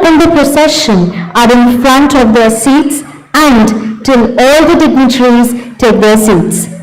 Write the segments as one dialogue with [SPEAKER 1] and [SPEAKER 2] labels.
[SPEAKER 1] in the procession are in front of their seats and till all the dignitaries take their seats.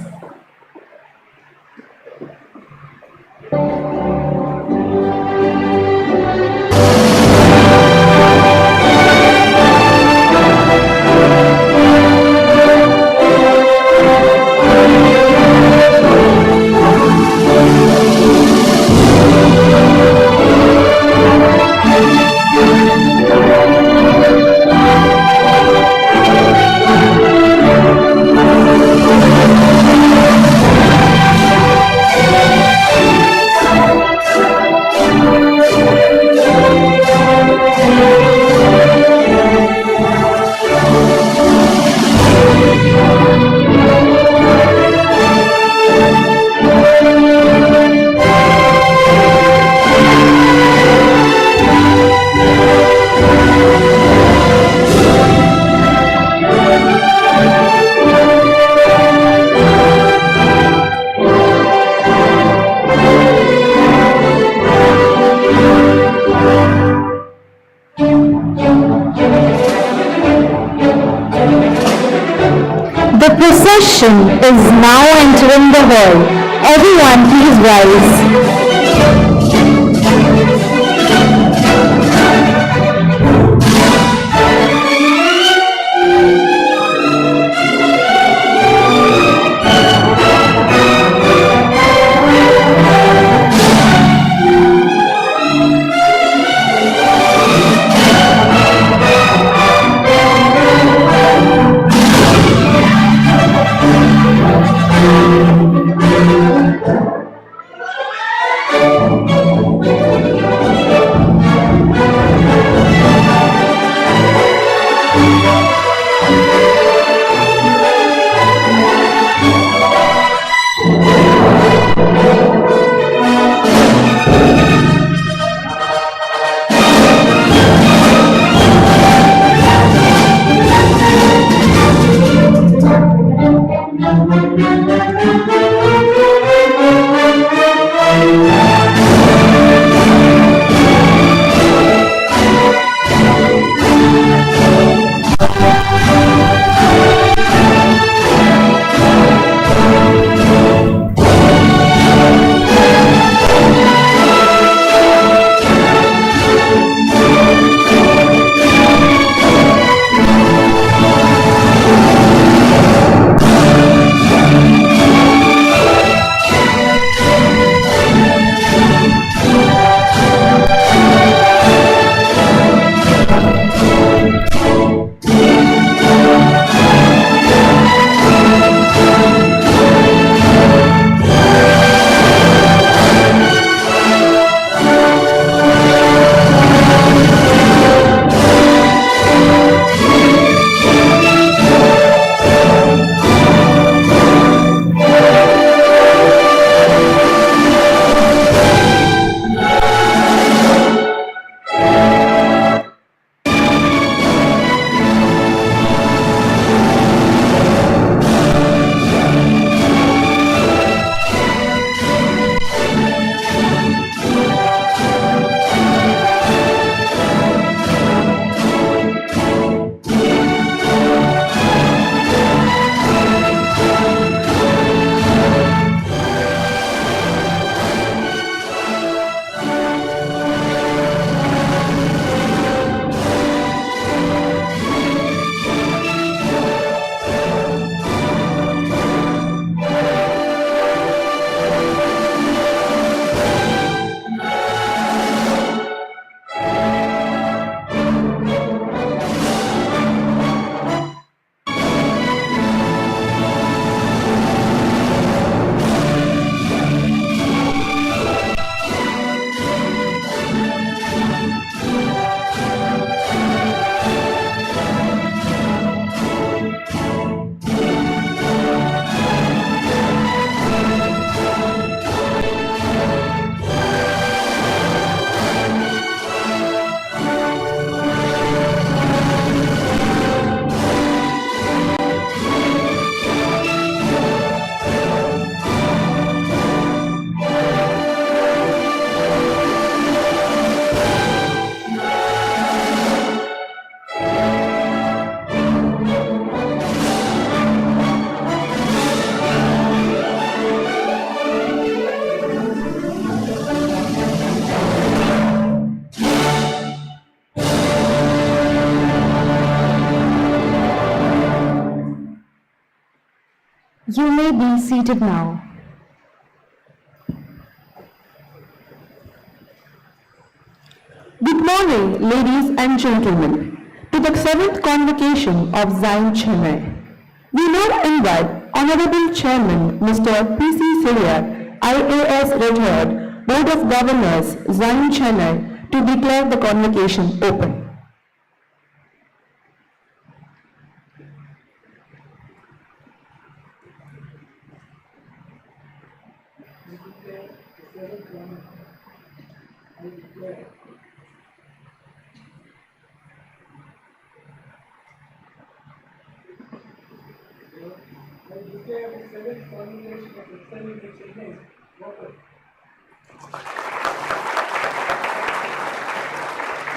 [SPEAKER 1] The procession is now entering the hall. Everyone please rise. You may be seated now.
[SPEAKER 2] Good morning, ladies and gentlemen, to the 7th Convocation of XIME Chennai. We now invite Honorable Chairman Mr. P.C. Surya, IAS retired, Board of Governors, XIME Chennai, to declare the convocation open.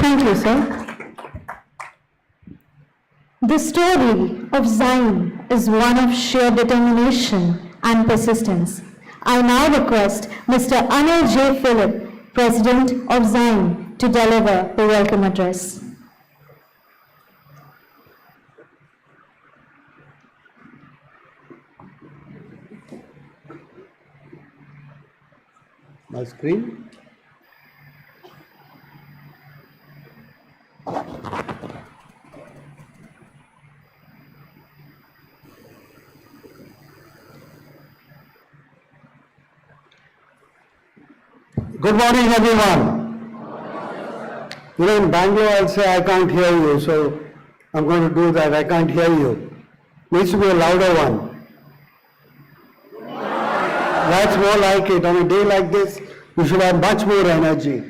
[SPEAKER 1] Thank you, sir. The story of XIME is one of sheer determination and persistence. I now request Mr. Anil J. Philip, President of XIME, to deliver the welcome address.
[SPEAKER 3] My screen. Good morning, everyone. You know, in Bangalore, I'll say I can't hear you, so I'm going to do that. I can't hear you. Needs to be a louder one. That's more like it. On a day like this, you should have much more energy.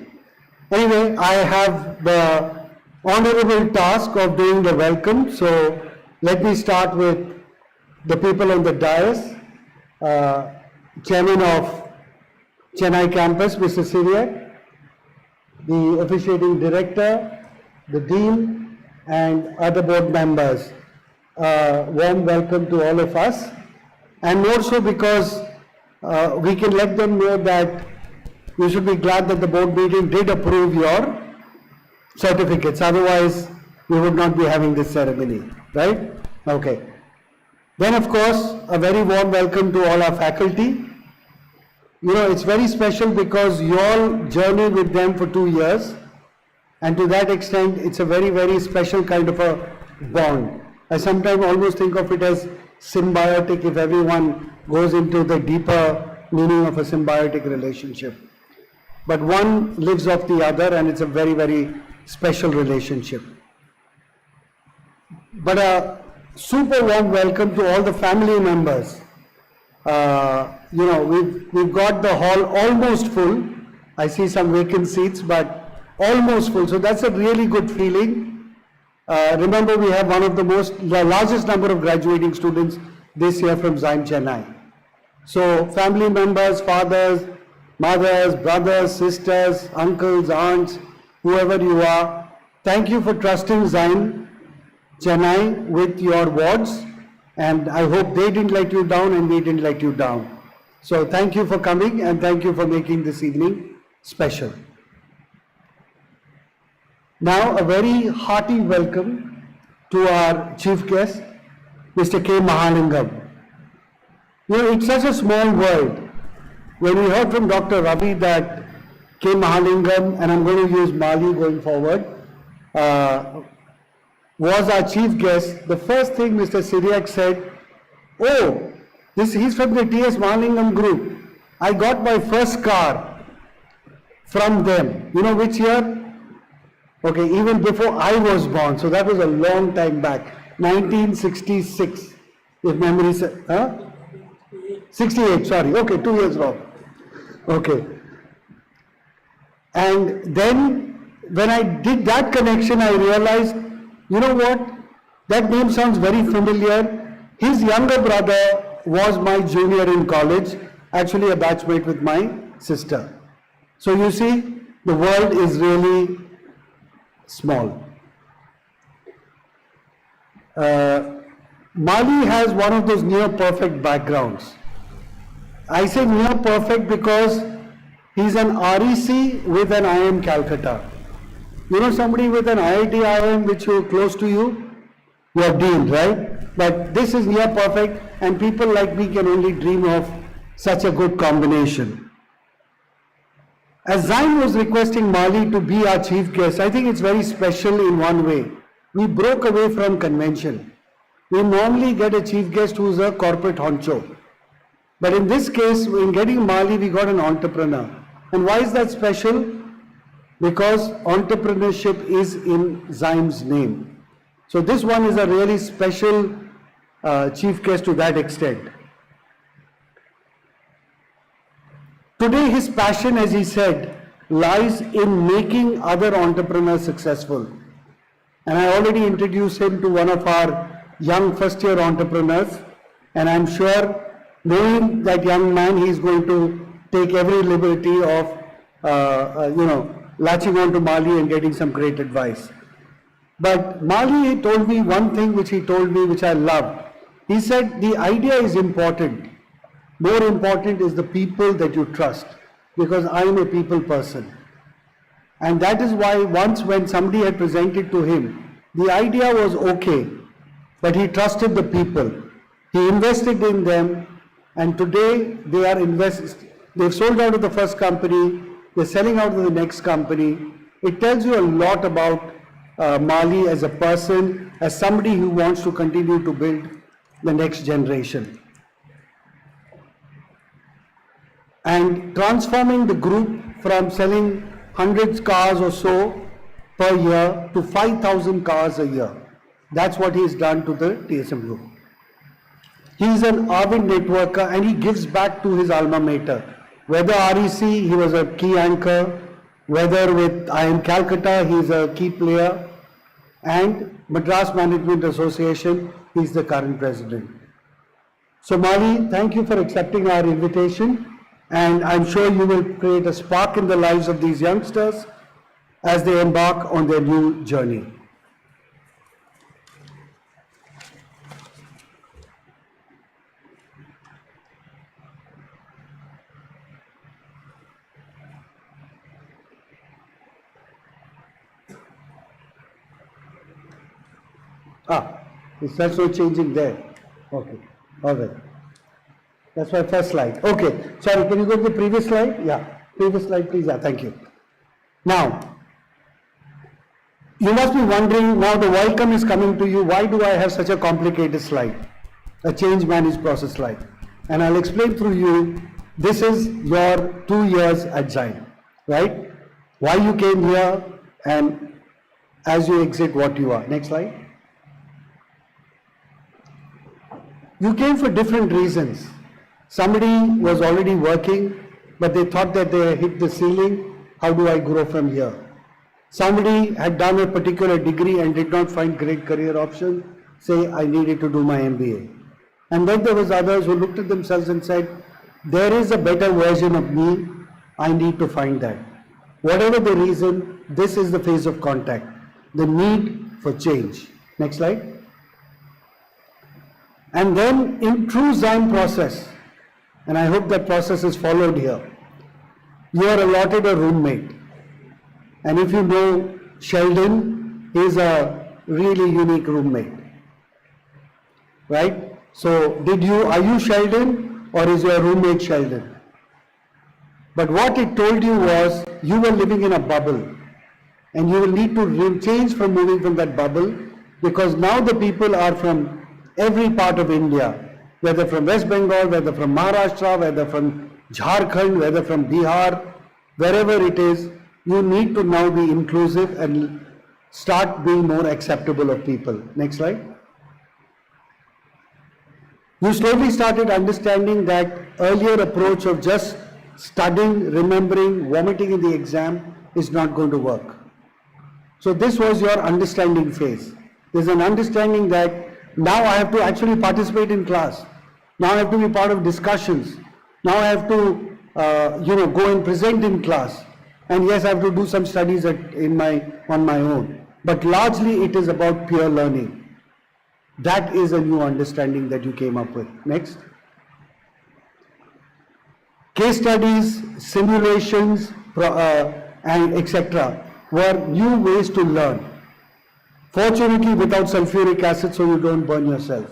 [SPEAKER 3] Anyway, I have the honorable task of doing the welcome. So let me start with the people on the dais. Chairman of Chennai campus, Mr. Syriac, the officiating director, the dean, and other board members. Warm welcome to all of us, and more so because we can let them know that you should be glad that the board meeting did approve your certificates. Otherwise, we would not be having this ceremony, right? Okay. Then, of course, a very warm welcome to all our faculty. You know, it's very special because you all journey with them for 2 years, and to that extent, it's a very, very special kind of a bond. I sometimes almost think of it as symbiotic if everyone goes into the deeper meaning of a symbiotic relationship. But one lives off the other, and it's a very, very special relationship. But a super warm welcome to all the family members. You know, we've got the hall almost full. I see some vacant seats, but almost full. So that's a really good feeling. Remember, we have one of the largest number of graduating students this year from XIME Chennai. So family members, fathers, mothers, brothers, sisters, uncles, aunts, whoever you are, thank you for trusting XIME Chennai with your wards. And I hope they didn't let you down and we didn't let you down. So thank you for coming and thank you for making this evening special. Now a very hearty welcome to our chief guest, Mr. K. Mahalingam. You know, it's such a small world. When we heard from Dr. Ravi that K. Mahalingam, and I'm going to use Mali going forward, was our chief guest, the first thing Mr. Syriac said, oh, he's from the T.S. Mahalingam group. I got my first car from them. You know which year? Okay, even before I was born. So that was a long time back. 1966, if memory says, 68, sorry. Okay, 2 years wrong. Okay. And then when I did that connection, I realized, you know what? That name sounds very familiar. His younger brother was my junior in college, actually a batchmate with my sister. So you see, the world is really small. Mali has one of those near perfect backgrounds. I say near perfect because he's an REC with an IIM Calcutta. You know somebody with an IIT IIM which is close to you? You are deemed, right? But this is near perfect. and people like me can only dream of such a good combination. As XIME was requesting Mali to be our chief guest, I think it's very special in one way. We broke away from convention. We normally get a chief guest who's a corporate honcho. But in this case, in getting Mali, we got an entrepreneur. And why is that special? Because entrepreneurship is in XIME's name. So this one is a really special chief guest to that extent. Today his passion, as he said, lies in making other entrepreneurs successful. And I already introduced him to one of our young first-year entrepreneurs, and I'm sure, knowing that young man, he's going to take every liberty of, latching on to Mali and getting some great advice. But Mali, he told me one thing which he told me, which I loved. He said, the idea is important. More important is the people that you trust, because I'm a people person. And that is why once when somebody had presented to him, the idea was okay, but he trusted the people. He invested in them, and today they are they've sold out of the first company, they're selling out of the next company. It tells you a lot about Mali as a person, as somebody who wants to continue to build the next generation. And transforming the group from selling hundreds cars or so per year to 5,000 cars a year. That's what he's done to the TSM group. He's an avid networker and he gives back to his alma mater. Whether REC, he was a key anchor, whether with IIM Calcutta, he's a key player, and Madras Management Association, he's the current president. So Mali, thank you for accepting our invitation, and I'm sure you will create a spark in the lives of these youngsters as they embark on their new journey. That's no changing there. Okay, all right. That's my first slide. Okay, sorry, can you go to the previous slide? Yeah, previous slide, please. Yeah, thank you. Now, you must be wondering, now the welcome is coming to you, why do I have such a complicated slide? A change managed process slide. And I'll explain through you, this is your 2 years at XIME, right? Why you came here and as you exit what you are. Next slide. You came for different reasons. Somebody was already working, but they thought that they hit the ceiling. How do I grow from here? Somebody had done a particular degree and did not find great career options. Say, I needed to do my MBA. And then there was others who looked at themselves and said, there is a better version of me. I need to find that. Whatever the reason, this is the phase of contact. The need for change. Next slide. And then in true XIME process, and I hope that process is followed here, you are allotted a roommate. And if you know Sheldon, he is a really unique roommate. Right? So are you Sheldon or is your roommate Sheldon? But what it told you was you were living in a bubble and you will need to change from moving from that bubble, because now the people are from every part of India, whether from West Bengal, whether from Maharashtra, whether from Jharkhand, whether from Bihar, wherever it is, you need to now be inclusive and start being more acceptable of people. Next slide. You slowly started understanding that earlier approach of just studying, remembering, vomiting in the exam is not going to work. So this was your understanding phase. There's an understanding that now I have to actually participate in class. Now I have to be part of discussions. Now I have to, go and present in class. And yes, I have to do some studies on my own. But largely it is about peer learning. That is a new understanding that you came up with. Next. Case studies, simulations, and etc. were new ways to learn. Fortunately, without sulfuric acid, so you don't burn yourself.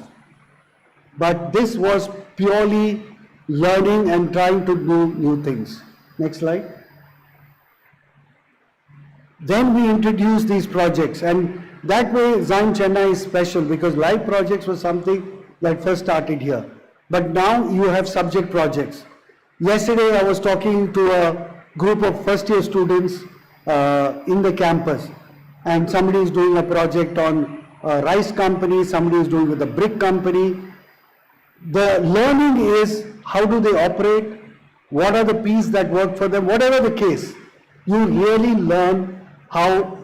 [SPEAKER 3] but this was purely learning and trying to do new things. Next slide. Then we introduced these projects, and that way XIME Chennai is special because live projects was something that first started here. But now you have subject projects. Yesterday I was talking to a group of first year students in the campus, and somebody is doing a project on a rice company, somebody is doing with a brick company. The learning is how do they operate, what are the P's that work for them, whatever the case, you really learn how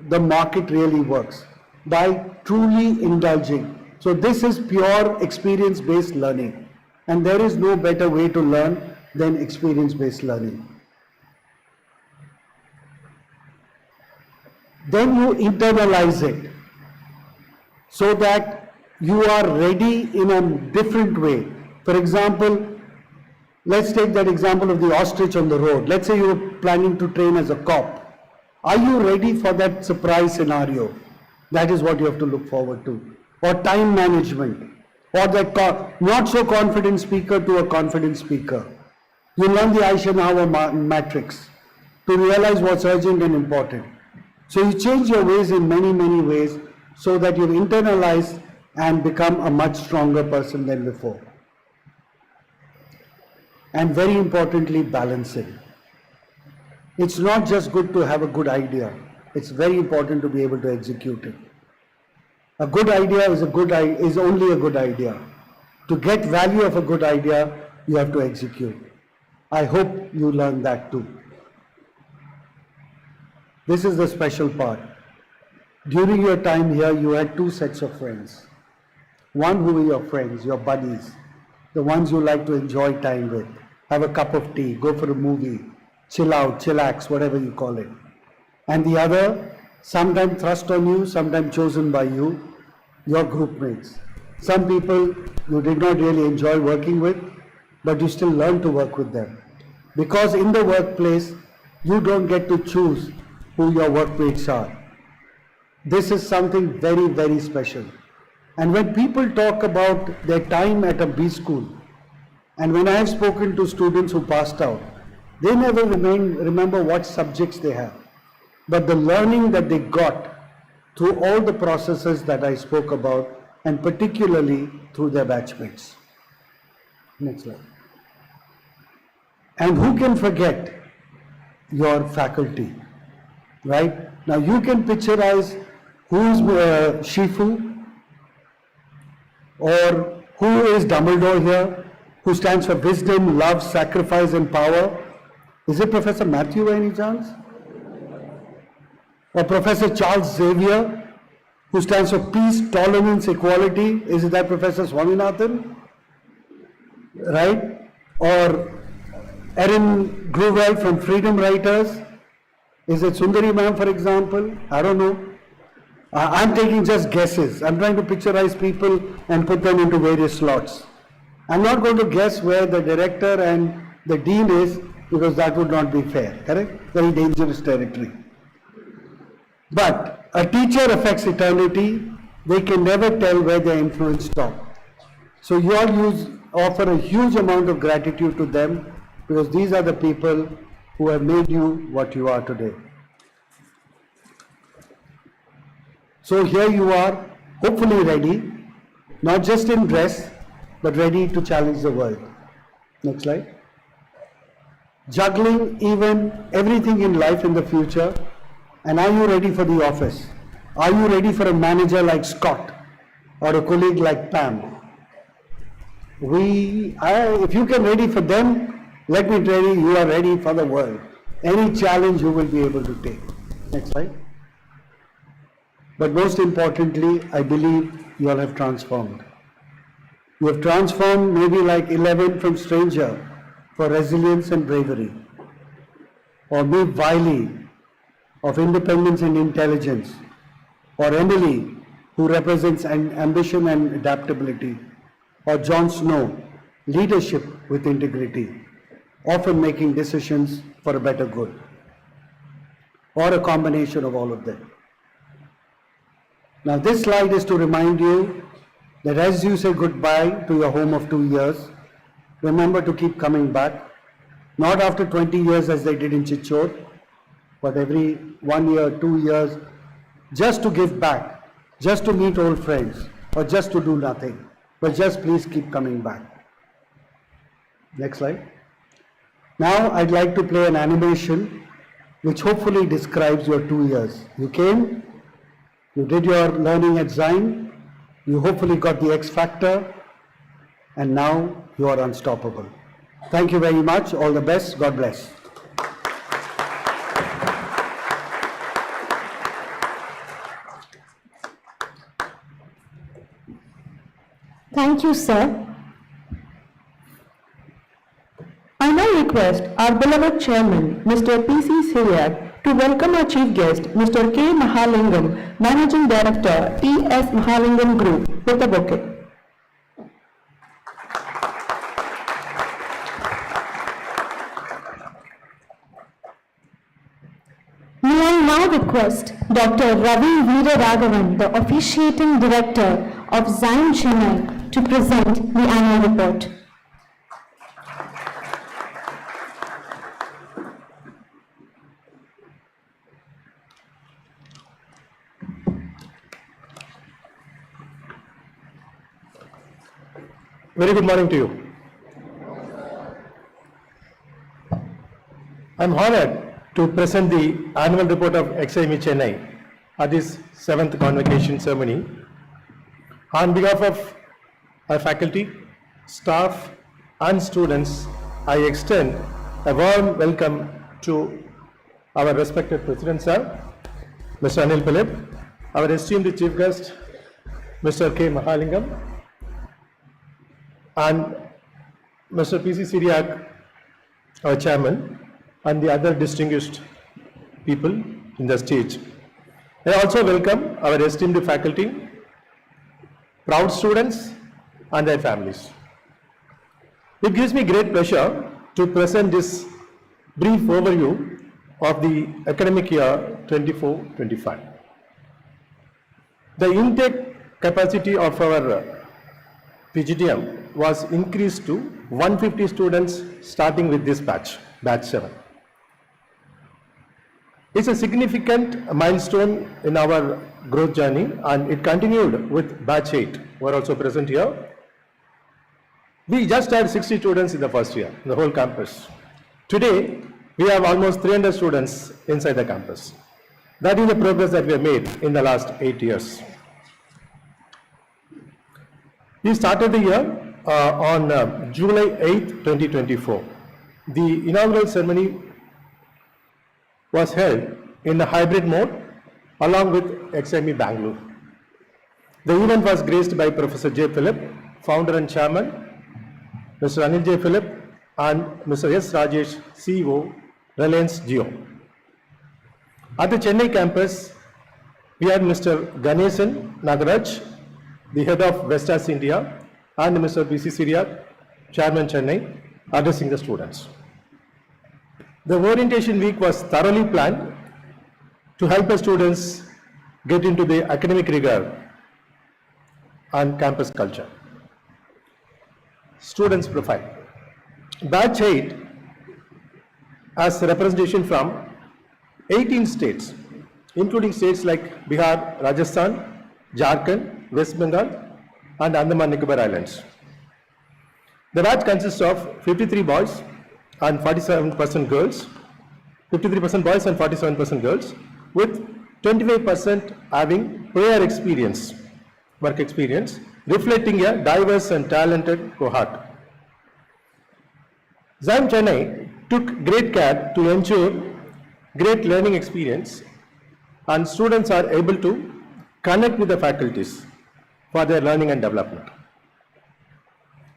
[SPEAKER 3] the market really works by truly indulging. So this is pure experience-based learning, and there is no better way to learn than experience-based learning. Then you internalize it so that you are ready in a different way. For example, let's take that example of the ostrich on the road. Let's say you're planning to train as a cop. Are you ready for that surprise scenario? That is what you have to look forward to. Or time management, or that not so confident speaker to a confident speaker. You learn the Eisenhower matrix to realize what's urgent and important. So you change your ways in many, many ways so that you internalize and become a much stronger person than before. And very importantly, balancing. It's not just good to have a good idea. It's very important to be able to execute it. A good idea is only a good idea. To get value of a good idea, you have to execute. I hope you learn that too. This is the special part. During your time here, you had two sets of friends. One who were your friends, your buddies, the ones you like to enjoy time with. Have a cup of tea, go for a movie, chill out, chillax, whatever you call it. And the other, sometimes thrust on you, sometimes chosen by you, your group mates. Some people you did not really enjoy working with, but you still learn to work with them. Because in the workplace, you don't get to choose who your workmates are. This is something very, very special. And when people talk about their time at a B school, and when I have spoken to students who passed out, they never remember what subjects they have. But the learning that they got through all the processes that I spoke about, and particularly through their batchmates. Next slide. And who can forget your faculty, right? Now you can picturize who is Shifu, or who is Dumbledore here, who stands for wisdom, love, sacrifice and power. Is it Professor Matthew by any chance? Or Professor Charles Xavier, who stands for peace, tolerance, equality. Is it that Professor Swaminathan? Right? Or Erin Gruwell from Freedom Writers. Is it Sundari ma'am, for example? I don't know. I'm taking just guesses. I'm trying to picturize people and put them into various slots. I'm not going to guess where the director and the dean is, because that would not be fair, correct? Very dangerous territory. But a teacher affects eternity. They can never tell where their influence stops. So you all offer a huge amount of gratitude to them, because these are the people who have made you what you are today. So here you are, hopefully ready, not just in dress, but ready to challenge the world. Next slide. Juggling even everything in life in the future. And are you ready for the office? Are you ready for a manager like Scott or a colleague like Pam? If you can ready for them, let me tell you, you are ready for the world. Any challenge you will be able to take. Next slide. But most importantly, I believe you all have transformed. You have transformed maybe like 11 from stranger for resilience and bravery. Or Maeve Wiley of independence and intelligence. Or Emily, who represents ambition and adaptability. Or Jon Snow, leadership with integrity, often making decisions for a better good. Or a combination of all of them. Now this slide is to remind you that as you say goodbye to your home of 2 years, remember to keep coming back, not after 20 years as they did in Chichor, but every 1 year, 2 years, just to give back, just to meet old friends, or just to do nothing. But just please keep coming back. Next slide. Now I'd like to play an animation which hopefully describes your 2 years. You came, you did your learning at XIME, you hopefully got the X factor, and now you are unstoppable. Thank you very much. All the best. God bless.
[SPEAKER 1] Thank you, sir.
[SPEAKER 2] I now request our beloved chairman, Mr. P.C. Syriac, to welcome our chief guest, Mr. K. Mahalingam, Managing Director, T.S. Mahalingam Group, with a bouquet.
[SPEAKER 1] May I now request Dr. Ravi Veeraraghavan, the officiating director of XIME Chennai, to present the annual report.
[SPEAKER 4] Very good morning to you. I am honored to present the annual report of XIME Chennai at this 7th convocation ceremony. On behalf of our faculty, staff and students, I extend a warm welcome to our respected President Sir, Mr. Anil Philip, our esteemed Chief Guest, Mr. K. Mahalingam, and Mr. P.C. Syriac, our Chairman, and the other distinguished people in the stage. I also welcome our esteemed faculty, proud students, and their families. It gives me great pleasure to present this brief overview of the academic year 24-25. The intake capacity of our PGDM was increased to 150 students starting with this batch 7. It's a significant milestone in our growth journey, and it continued with batch 8, who are also present here. We just had 60 students in the first year, in the whole campus. Today, we have almost 300 students inside the campus. That is the progress that we have made in the last 8 years. We started the year on July 8, 2024. The inaugural ceremony was held in a hybrid mode along with XIME Bangalore. The event was graced by Professor J. Philip, founder and chairman, Mr. Anil J. Philip, and Mr. S. Rajesh, CEO, Reliance Jio. At the Chennai campus, we had Mr. Ganesan Nagaraj, the head of Vestas India, and Mr. P.C. Syriac, Chairman Chennai, addressing the students. The orientation week was thoroughly planned to help the students get into the academic rigor and campus culture. Students' profile. Batch 8 has representation from 18 states, including states like Bihar, Rajasthan, Jharkhand, West Bengal, and Andaman Nicobar Islands. The batch consists of 53 boys and 47% girls, 53% boys and 47% girls, with 25% having prior experience, work experience, reflecting a diverse and talented cohort. XIME Chennai took great care to ensure great learning experience, and students are able to connect with the faculties for their learning and development.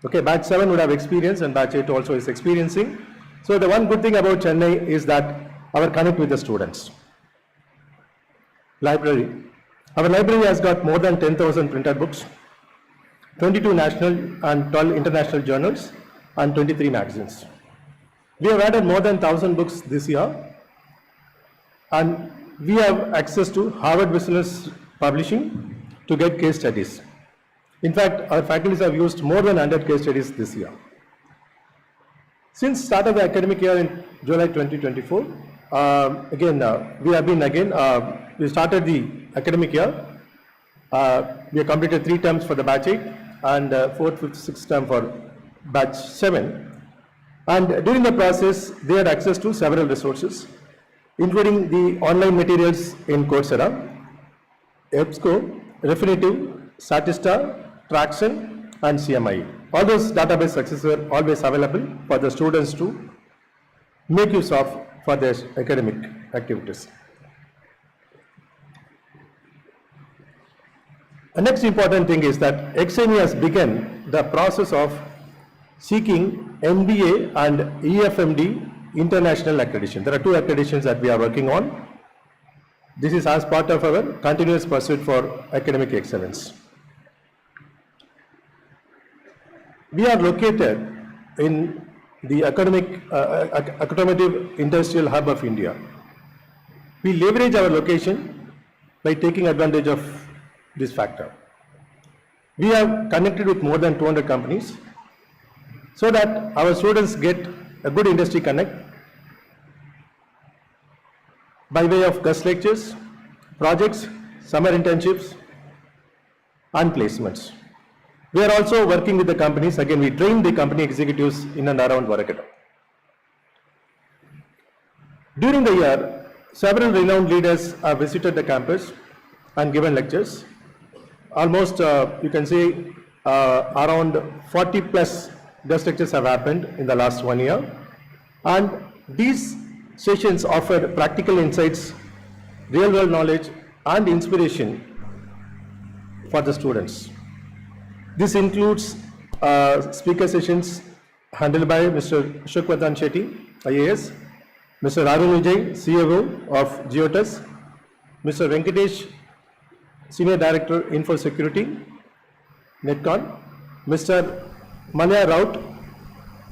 [SPEAKER 4] Okay, batch 7 would have experience and batch 8 also is experiencing. So the one good thing about Chennai is that our connect with the students. Library. Our library has got more than 10,000 printed books, 22 national and 12 international journals, and 23 magazines. We have added more than 1,000 books this year, and we have access to Harvard Business Publishing to get case studies. In fact, our faculties have used more than 100 case studies this year. Since start of the academic year in July 2024, we started the academic year. We have completed 3 terms for the batch 8 and 4th, 5th, 6th term for batch 7. And during the process, they had access to several resources, including the online materials in Coursera, EBSCO, Refinitiv, Statista, Traction, and CMI. All those database access were always available for the students to make use of for their academic activities. The next important thing is that XIME has begun the process of seeking MBA and EFMD international accreditation. There are 2 accreditations that we are working on. This is as part of our continuous pursuit for academic excellence. We are located in the automotive industrial hub of India. We leverage our location by taking advantage of this factor. We have connected with more than 200 companies so that our students get a good industry connect by way of guest lectures, projects, summer internships, and placements. We are also working with the companies. Again, we train the company executives in and around Varakatam. During the year, several renowned leaders have visited the campus and given lectures. Almost, you can say, around 40 plus guest lectures have happened in the last 1 year. And these sessions offered practical insights, real world knowledge, and inspiration for the students. This includes speaker sessions handled by Mr. Ashokvardhan Shetty, IAS, Mr. Arun Vijay, CFO of Geotas, Mr. Venkatesh, Senior Director, Info Security, Netcon, Mr. Malaya Raut,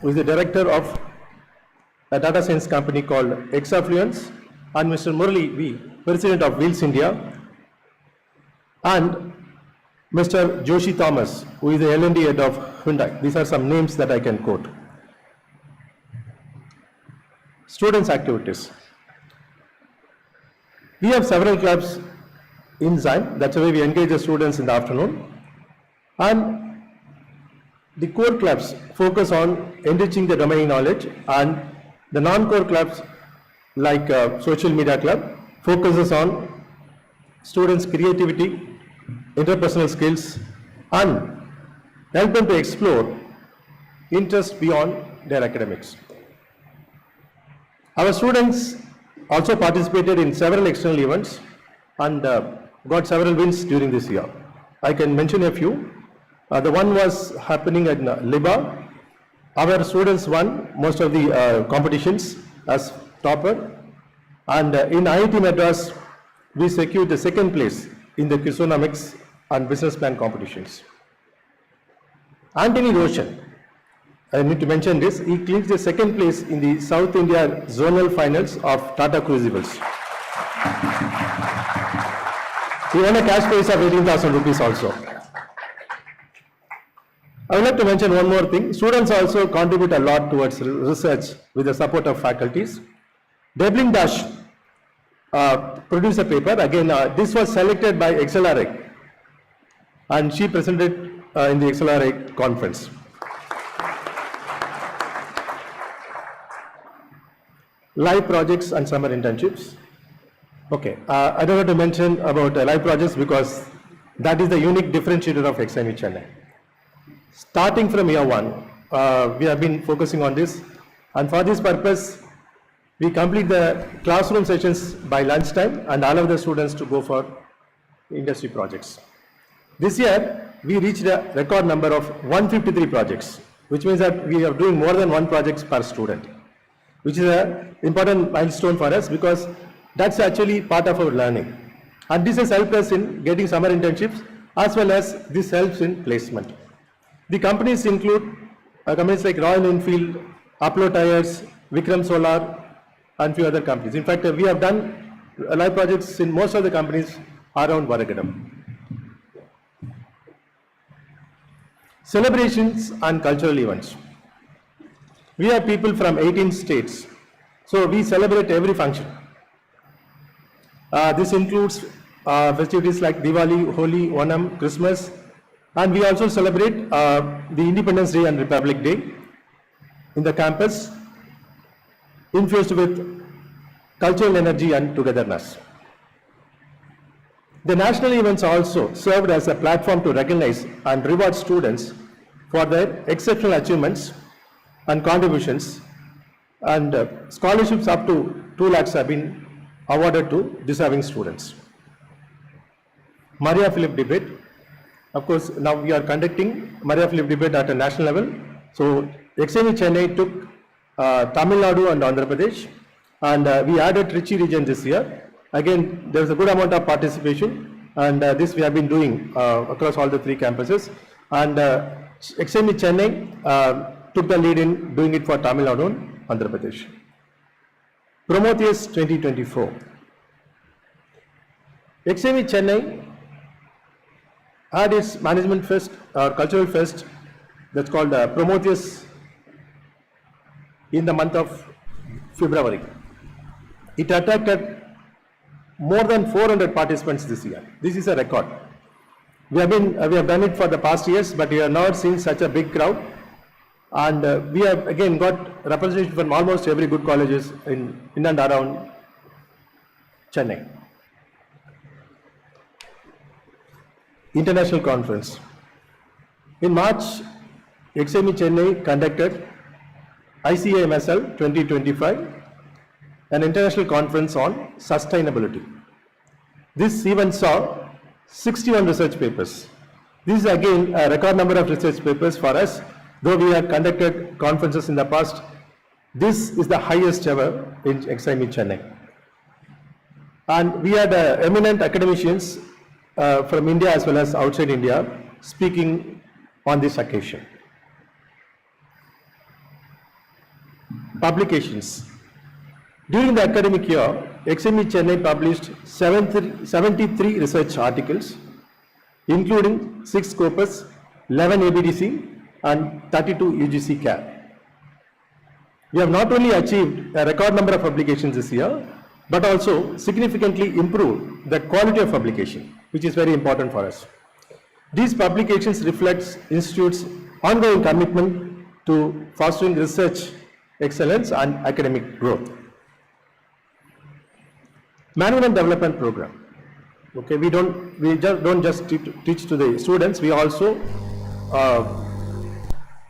[SPEAKER 4] who is the Director of a data science company called Exafluence, and Mr. Murali V, President of Wheels India, and Mr. Joshi Thomas, who is the L&D head of Hyundai. These are some names that I can quote. Students' activities. We have several clubs in XIME. That's why we engage the students in the afternoon. And the core clubs focus on enriching the domain knowledge, and the non-core clubs like Social Media Club focuses on students' creativity, interpersonal skills, and help them to explore interests beyond their academics. Our students also participated in several external events and got several wins during this year. I can mention a few. The one was happening at LIBA. Our students won most of the competitions as topper, and in IIT Madras we secured the 2nd place in the Quizonomics and business plan competitions. Anthony Roshan, I need to mention this, he clinched the 2nd place in the South India zonal finals of Tata Crucibles. He won a cash prize of 18,000 rupees also. I would like to mention one more thing. Students also contribute a lot towards research with the support of faculties. Devlin Dash produced a paper. Again, this was selected by XLRI, and she presented in the XLRI conference. Live projects and summer internships. Okay, I don't want to mention about live projects because that is the unique differentiator of XIME Chennai. Starting from year 1, we have been focusing on this, and for this purpose, we complete the classroom sessions by lunchtime and allow the students to go for industry projects. This year, we reached a record number of 153 projects, which means that we are doing more than 1 project per student, which is an important milestone for us because that's actually part of our learning. And this has helped us in getting summer internships, as well as this helps in placement. The companies include companies like Royal Enfield, Upload Tires, Vikram Solar, and few other companies. In fact, we have done live projects in most of the companies around Varagatam. Celebrations and cultural events. We have people from 18 states, so we celebrate every function. This includes festivities like Diwali, Holi, Onam, Christmas, and we also celebrate the Independence Day and Republic Day in the campus, infused with cultural energy and togetherness. The national events also served as a platform to recognize and reward students for their exceptional achievements and contributions, and scholarships up to 2 lakhs have been awarded to deserving students. Maria Philip debate. Of course, now we are conducting Maria Philip debate at a national level. So XIME Chennai took Tamil Nadu and Andhra Pradesh, and we added Trichy region this year. Again, there is a good amount of participation, and this we have been doing across all the 3 campuses. And XIME Chennai took the lead in doing it for Tamil Nadu and Andhra Pradesh. Prometheus 2024. XIME Chennai had its management fest or cultural fest that's called Prometheus in the month of February. It attracted more than 400 participants this year. This is a record. We have done it for the past years, but we have not seen such a big crowd. And we have again got representation from almost every good colleges in and around Chennai. International conference. In March, XIME Chennai conducted ICAMSL 2025, an international conference on sustainability. This event saw 61 research papers. This is again a record number of research papers for us. Though we have conducted conferences in the past, this is the highest ever in XIME Chennai. And we had eminent academicians from India as well as outside India speaking on this occasion. Publications. During the academic year, XIME Chennai published 73 research articles, including 6 Scopus, 11 ABDC, and 32 UGC CAR. We have not only achieved a record number of publications this year, but also significantly improved the quality of publication, which is very important for us. These publications reflect Institute's ongoing commitment to fostering research excellence and academic growth. Management Development Program. Okay, we don't just teach to the students, we also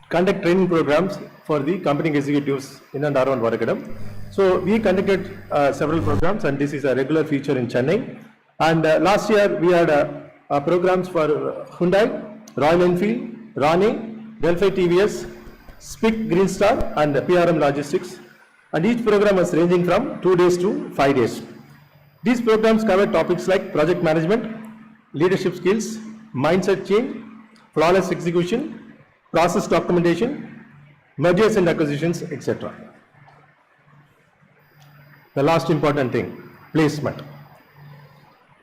[SPEAKER 4] conduct training programs for the company executives in and around Varagadam. So we conducted several programs, and this is a regular feature in Chennai. And last year we had programs for Hyundai, Royal Enfield, Rani, Delphi TVS, SPIC Green Star, and PRM Logistics. And each program was ranging from 2 days to 5 days. These programs cover topics like project management, leadership skills, mindset change, flawless execution, process documentation, mergers and acquisitions, etc. The last important thing, placement.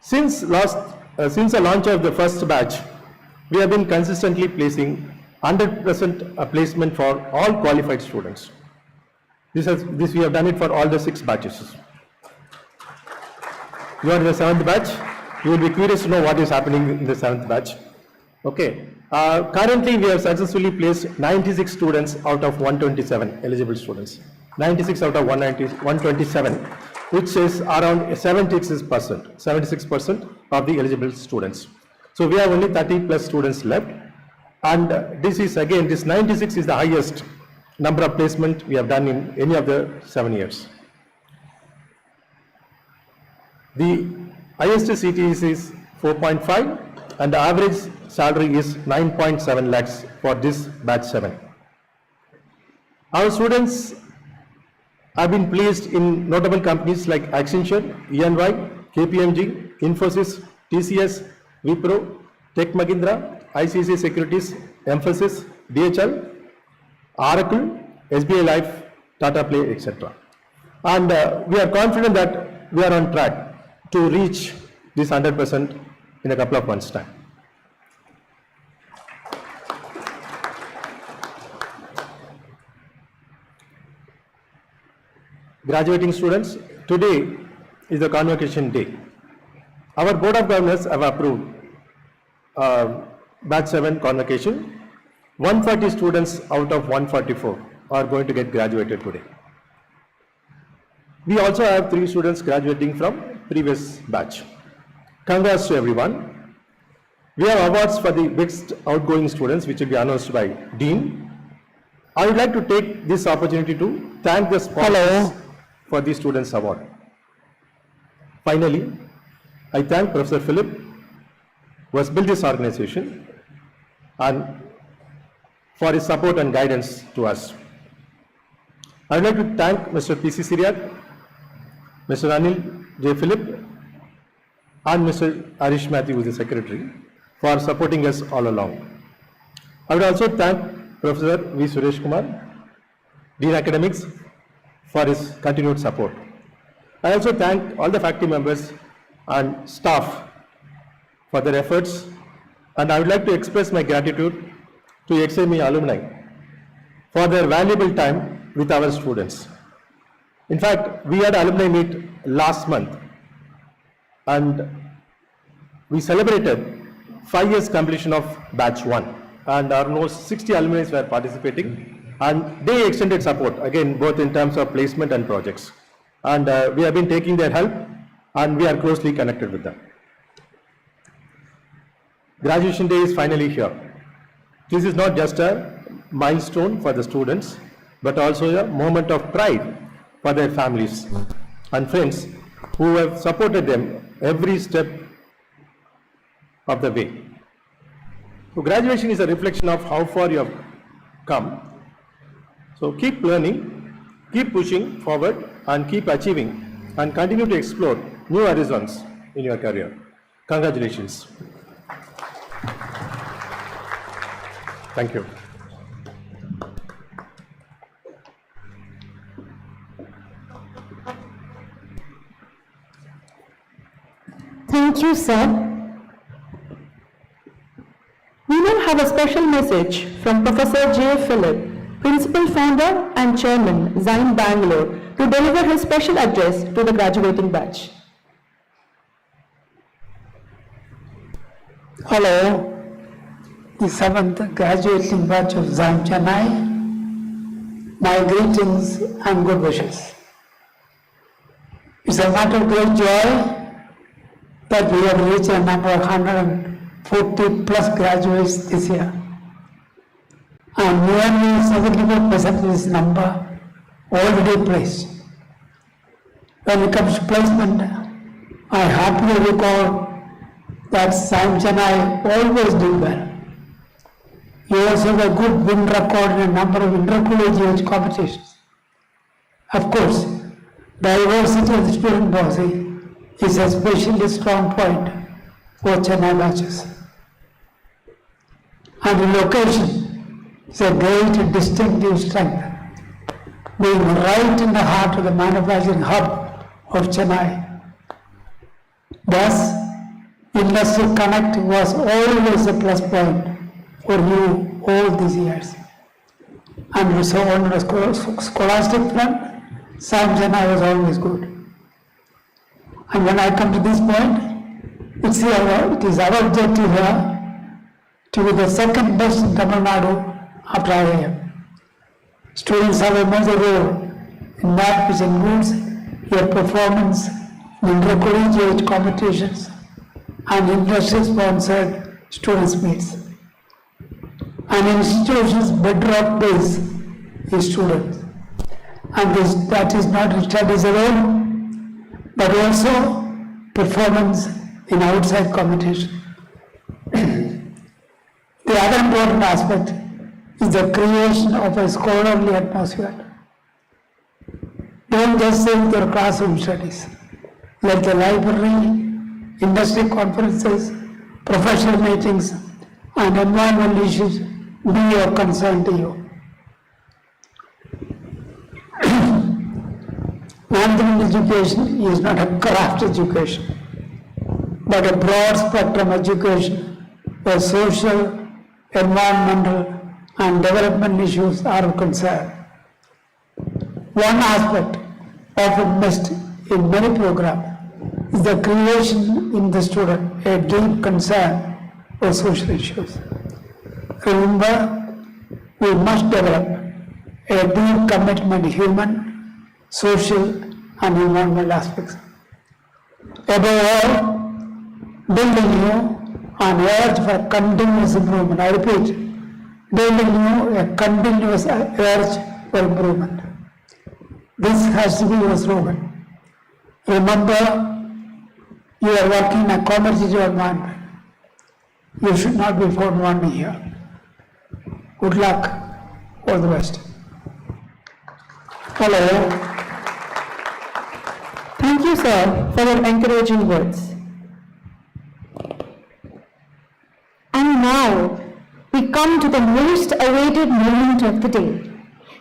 [SPEAKER 4] Since the launch of the first batch, we have been consistently placing 100% placement for all qualified students. This we have done it for all the 6 batches. You are in the 7th batch. You will be curious to know what is happening in the 7th batch. Okay. Currently, we have successfully placed 96 students out of 127 eligible students. 96 out of 127, which is around 76% of the eligible students. So we have only 30 plus students left. And this 96 is the highest number of placement we have done in any of the 7 years. The highest CTEs is 4.5 and the average salary is 9.7 lakhs for this batch 7. Our students have been placed in notable companies like Accenture, EY, KPMG, Infosys, TCS, Wipro, Tech Mahindra, ICICI Securities, Emphasis, DHL, Oracle, SBI Life, Tata Play, etc. And we are confident that we are on track to reach this 100% in a couple of months' time. graduating students, today is the convocation day. Our Board of Governors have approved Batch 7 convocation. 140 students out of 144 are going to get graduated today. We also have 3 students graduating from previous batch. Congrats to everyone. We have awards for the best outgoing students which will be announced by Dean. I would like to take this opportunity to thank the sponsors for the Students Award. Finally, I thank Professor Philip who has built this organization and for his support and guidance to us. I would like to thank Mr. P.C. Syriac, Mr. Anil J. Philip and Mr. Arish Matthew, who is the Secretary, for supporting us all along. I would also thank Professor V. Suresh Kumar, Dean Academics, for his continued support. I also thank all the faculty members and staff for their efforts, and I would like to express my gratitude to XIME alumni for their valuable time with our students. In fact, we had alumni meet last month and we celebrated 5 years completion of batch 1 and almost 60 alumni were participating and they extended support again both in terms of placement and projects. And we have been taking their help and we are closely connected with them. Graduation day is finally here. This is not just a milestone for the students, but also a moment of pride for their families and friends who have supported them every step of the way. So graduation is a reflection of how far you have come. So keep learning, keep pushing forward and keep achieving and continue to explore new horizons in your career. Congratulations. Thank you.
[SPEAKER 1] Thank you, sir.
[SPEAKER 2] We now have a special message from Professor J. Philip, Principal Founder and Chairman, XIME Bangalore, to deliver his special address to the graduating batch.
[SPEAKER 5] Hello, the 7th graduating batch of XIME Chennai. My greetings and good wishes. It's a matter of great joy that we have reached a number of 140 plus graduates this year. And nearly 75% of this number already placed. When it comes to placement, I happily recall that XIME Chennai always did well. You also have a good win record in a number of intercollegiate competitions. Of course, diversity of the student body is a especially strong point for Chennai batches. And the location is a great distinctive strength, being right in the heart of the manufacturing hub of Chennai. Thus, Industry Connect was always a plus point for you all these years. And so on the scholastic front, XIME Chennai was always good. And when I come to this point, it is our objective here to be the second best in Tamil Nadu after IIM. Students have a major role in that which includes your performance in intercollegiate competitions and industry-sponsored students' meets. An institution's bedrock base is students. And that is not studies alone, but also performance in outside competition. The other important aspect is the creation of a scholarly atmosphere. Don't just sit with your classroom studies. Let the library, industry conferences, professional meetings, and environmental issues be of concern to you. Management education is not a craft education, but a broad spectrum education where social, environmental, and development issues are of concern. One aspect often missed in many programs, is the creation in the student a deep concern for social issues. Remember, we must develop a deep commitment to human, social, and environmental aspects. Above all, building new and urge for continuous improvement. I repeat, building new a continuous urge for improvement. This has to be your slogan. Remember, you are working in a competitive environment. You should not be found wanting here. Good luck. All the best.
[SPEAKER 2] Hello. Thank you, sir, for your encouraging words.
[SPEAKER 1] And now, we come to the most awaited moment of the day.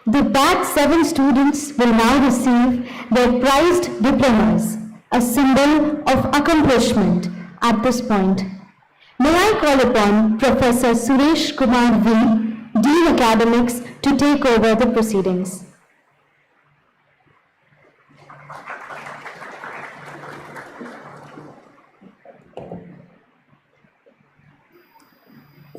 [SPEAKER 1] The Batch 7 students will now receive their prized diplomas, a symbol of accomplishment at this point. May I call upon Professor Suresh Kumar V, Dean Academics, to take over the proceedings.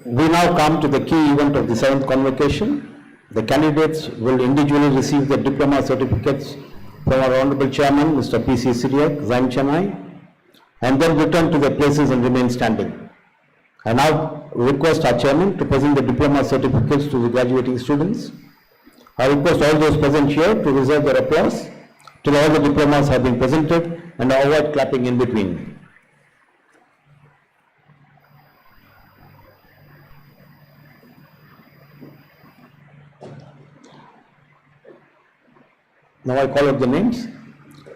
[SPEAKER 6] We now come to the key event of the 7th convocation. The candidates will individually receive their diploma certificates from our Honorable Chairman, Mr. P.C. Syriac, XIME Chennai, and then return to their places and remain standing. I now request our Chairman to present the diploma certificates to the graduating students. I request all those present here to reserve their applause till all the diplomas have been presented and avoid clapping in between. Now I call out the names.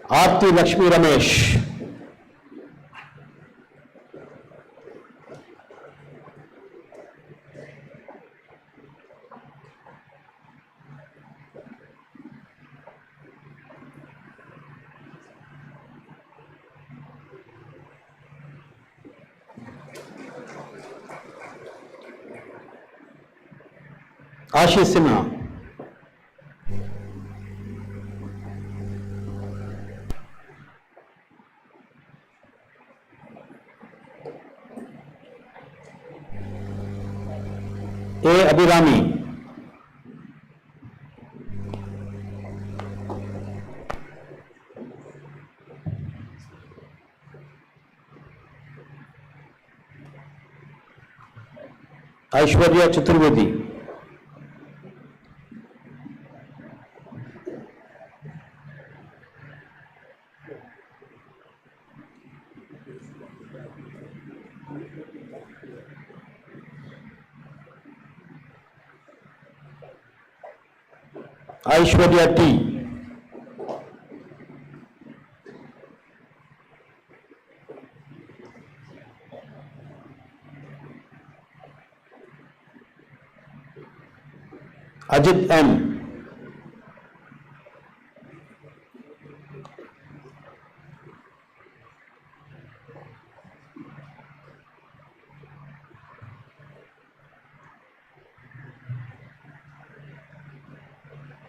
[SPEAKER 6] Aarti Lakshmi Ramesh. Ashish Sinha. A. Abhirami. Aishwarya Chaturvedi. Aishwarya T. Ajit M.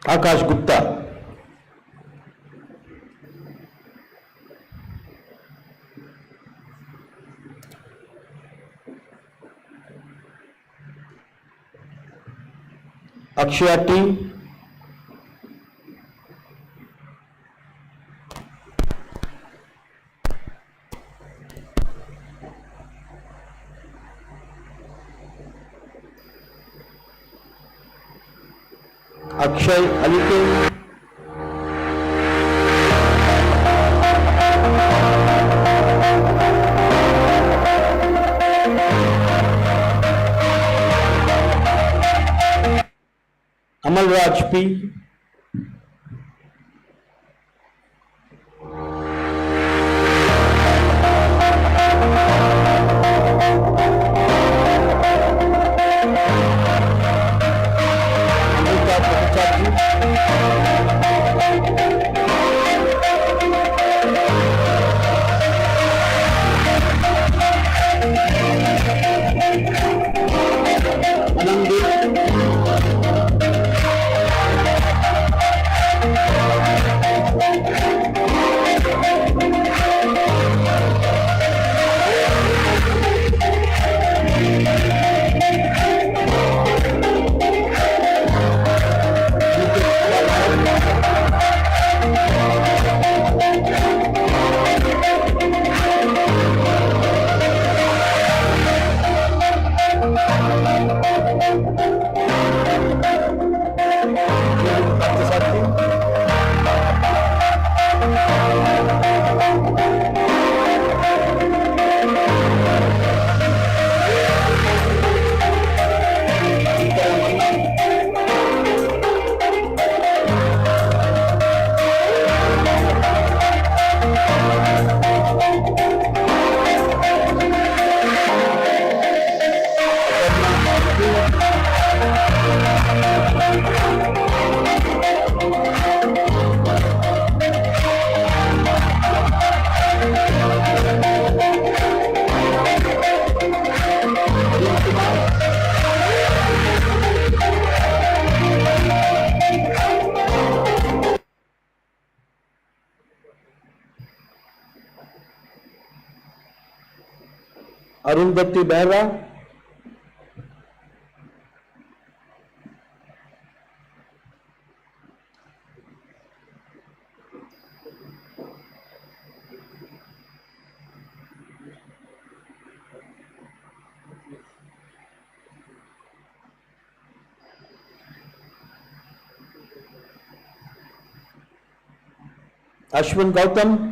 [SPEAKER 6] Akash Gupta. Akshaya T. Akshay Alike. Amal Raj P. Arundhati Behra, Ashwin Gautam,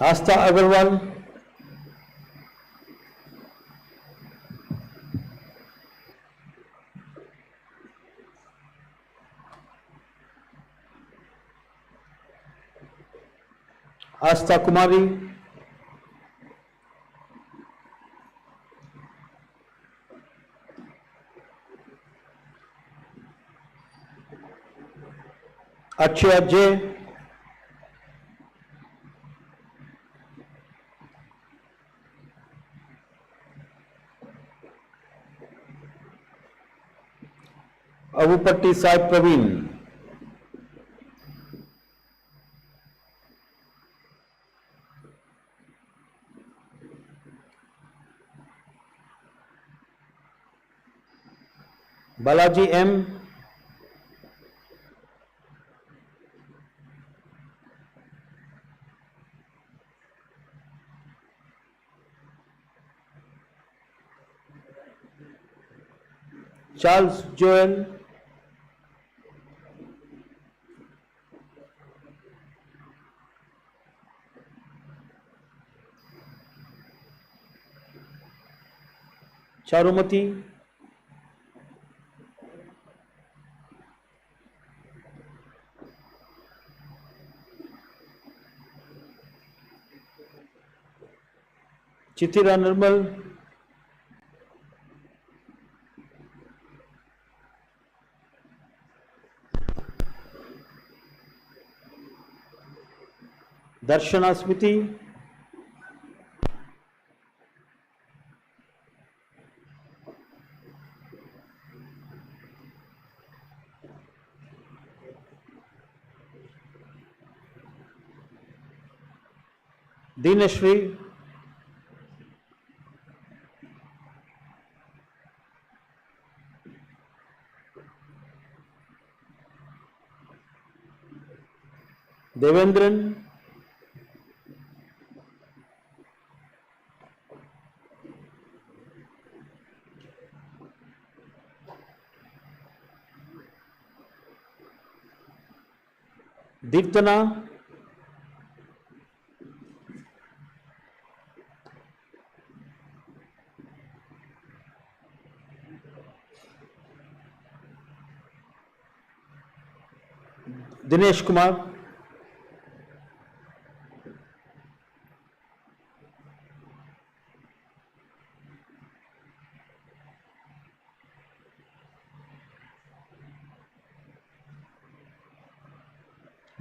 [SPEAKER 6] Asta Agarwal, Asta Kumari, Achya J, Avupatti Sai Praveen, Balaji M, Charles Joel, Charumati, Chitira Nirmal, Darshana Smiti, Dinashri, Devendran, Deeptana, Dinesh Kumar,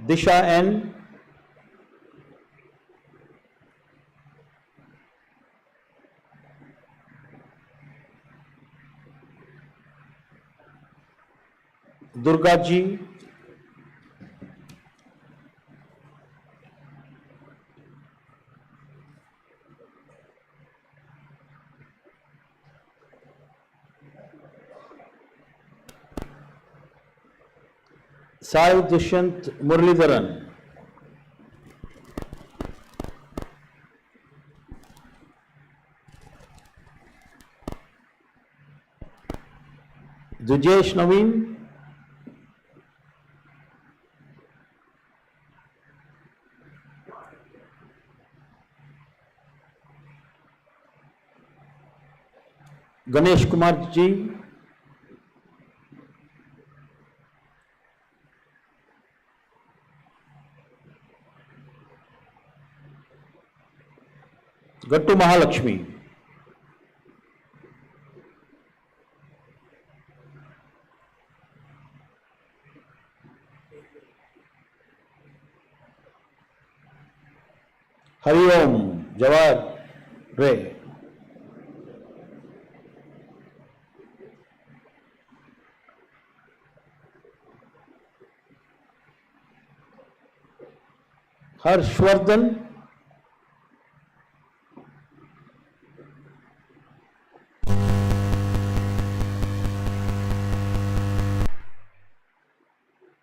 [SPEAKER 6] Disha N, Durga Ji, Sai Dushyant Muralidharan, Dujesh Naveen, Ganesh Kumar Ji, Gattu Mahalakshmi, Hari Om, Jawar Ray, Harshvardhan,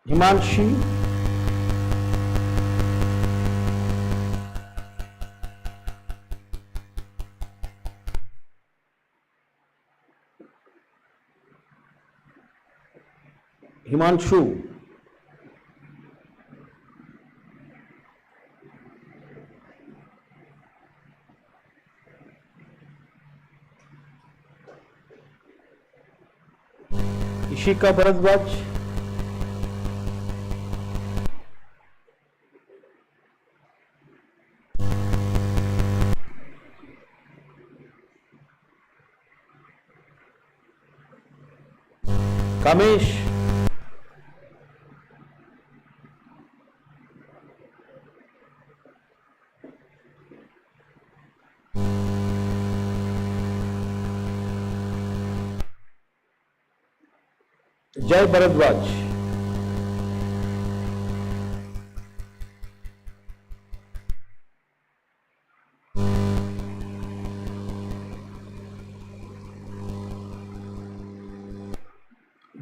[SPEAKER 6] Himanshi, Himanshu, Ishika Bharadwaj, Kamesh, Jai Bharadwaj,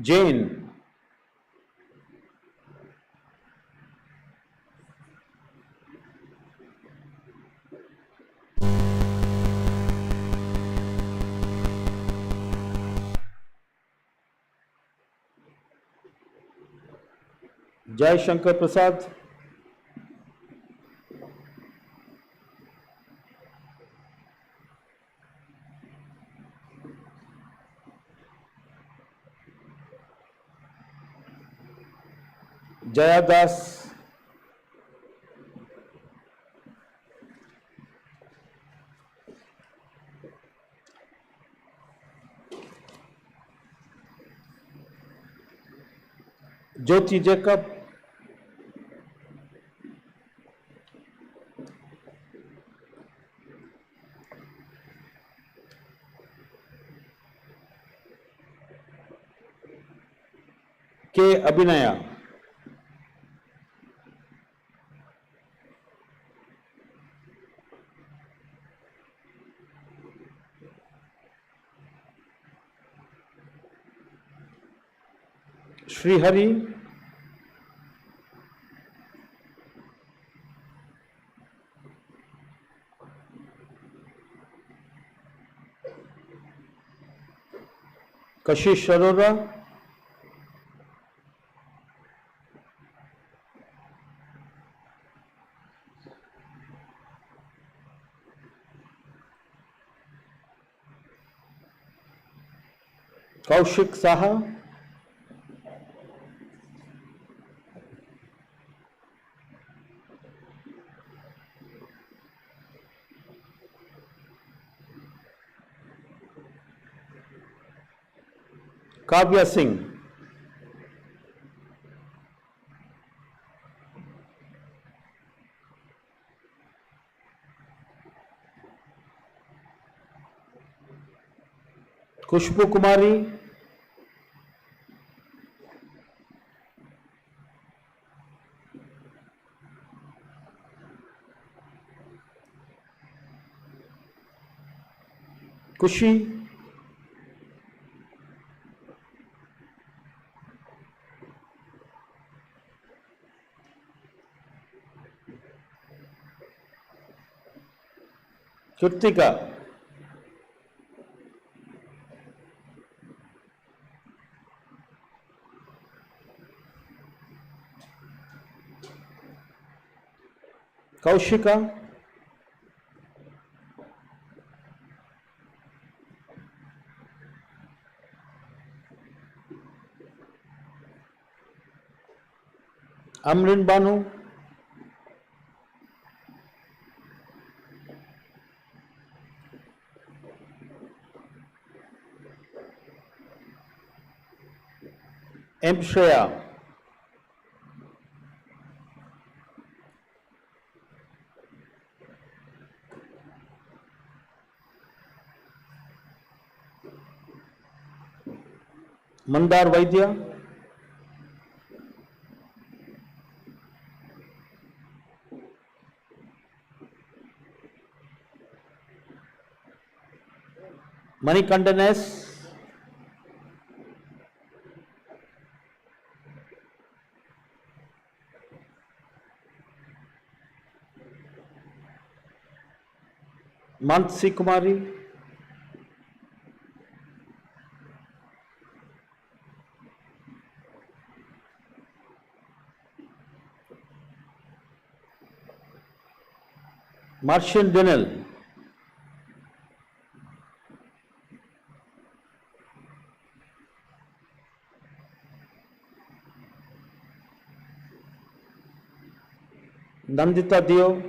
[SPEAKER 6] Jane, Jai Shankar Prasad, Jaya Das, Jyoti Jacob, K. Abhinaya, Sri Hari, Kashish Arora, Kaushik Saha, Kavya Singh, Kushbu Kumari, Kushi, Kirtika, Kaushika, Amrin Banu, M. Shreya, Mandar Vaidya, Manikandan S. Mansi Kumari. Martian Denel. Nandita Dio.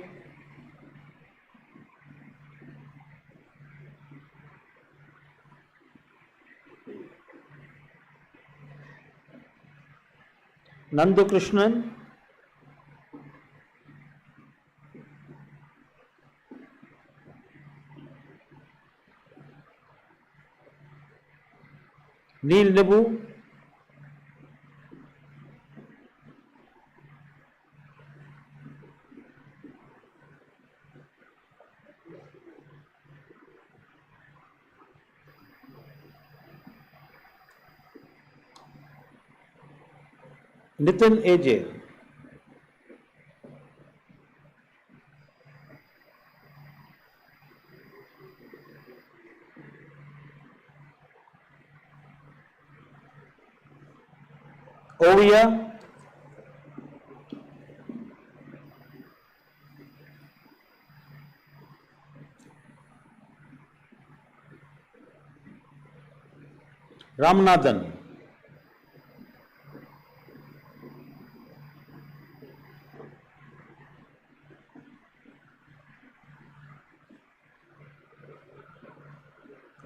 [SPEAKER 6] Nandu Krishnan. Neil Nebu. Nitin AJ. Ovia. Ramanathan.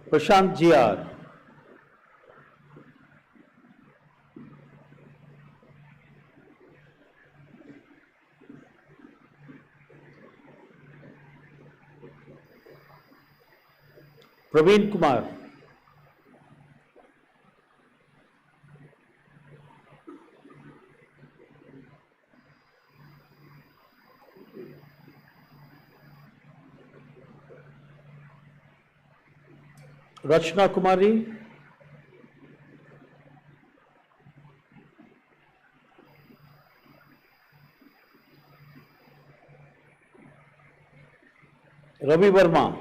[SPEAKER 6] Prashant GR. Praveen Kumar. Rachna Kumari. Ravi Verma.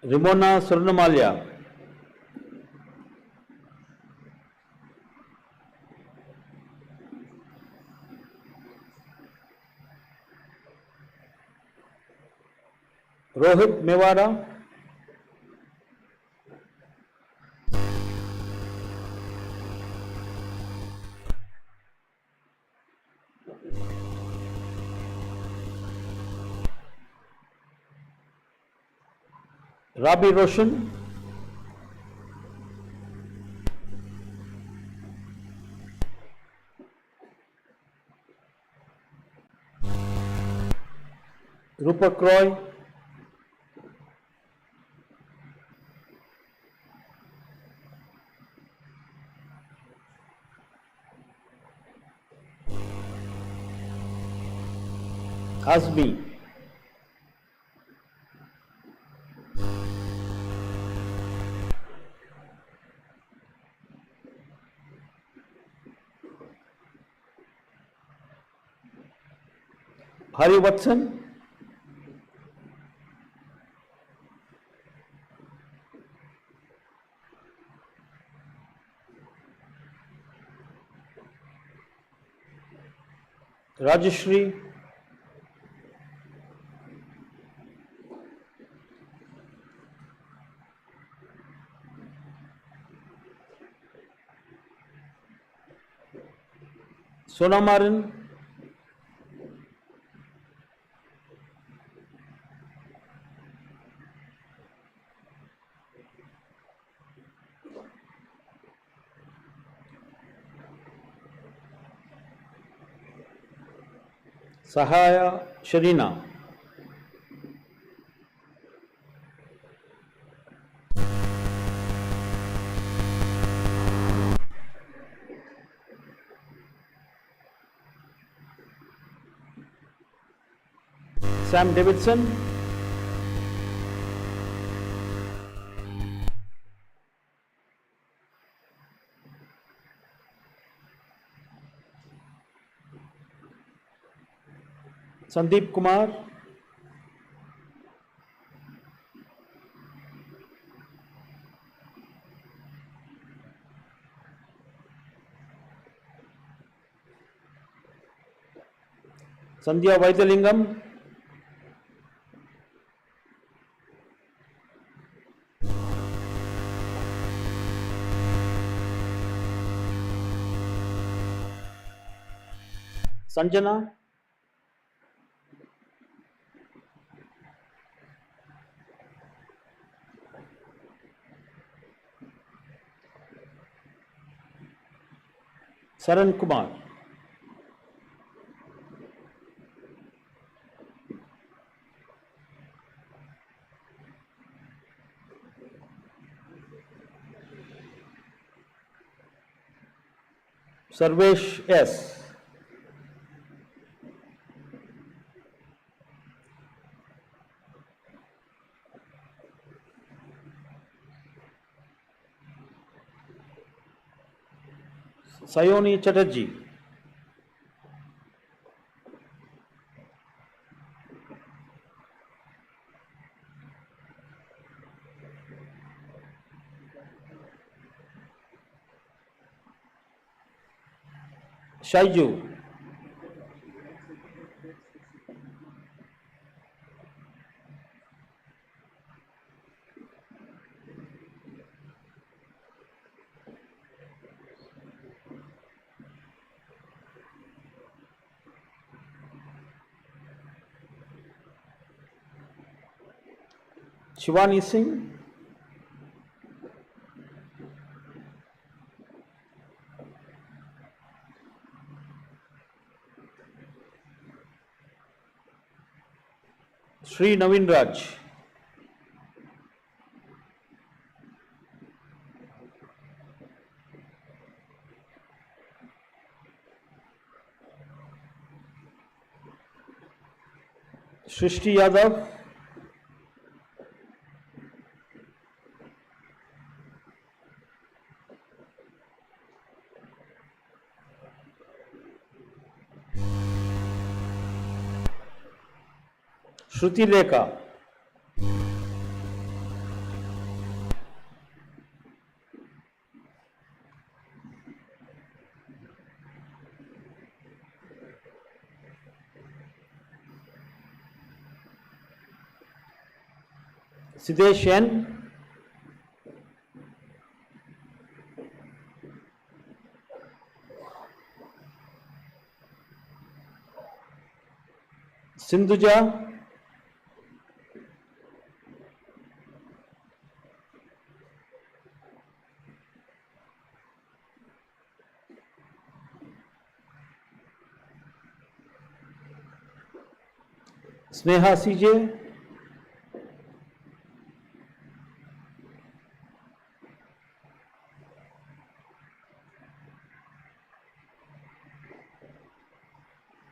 [SPEAKER 6] Rimona Swarnamalia. Rohit Mewara. Rabi Roshan. Rupak Roy. Azmi. Hari Watson. Rajeshri. Sonamaran. Sahaya Sharina. Sam Davidson. Sandeep Kumar. Sandhya Vaidalingam. Sanjana. Saran Kumar. Sarvesh S. Sayoni Chatterjee. Shaiju. Shivani Singh. Sri Navin Raj. Shrishti Yadav. Shruti Lekha. Sidesh N. Sindhuja. Sneha CJ.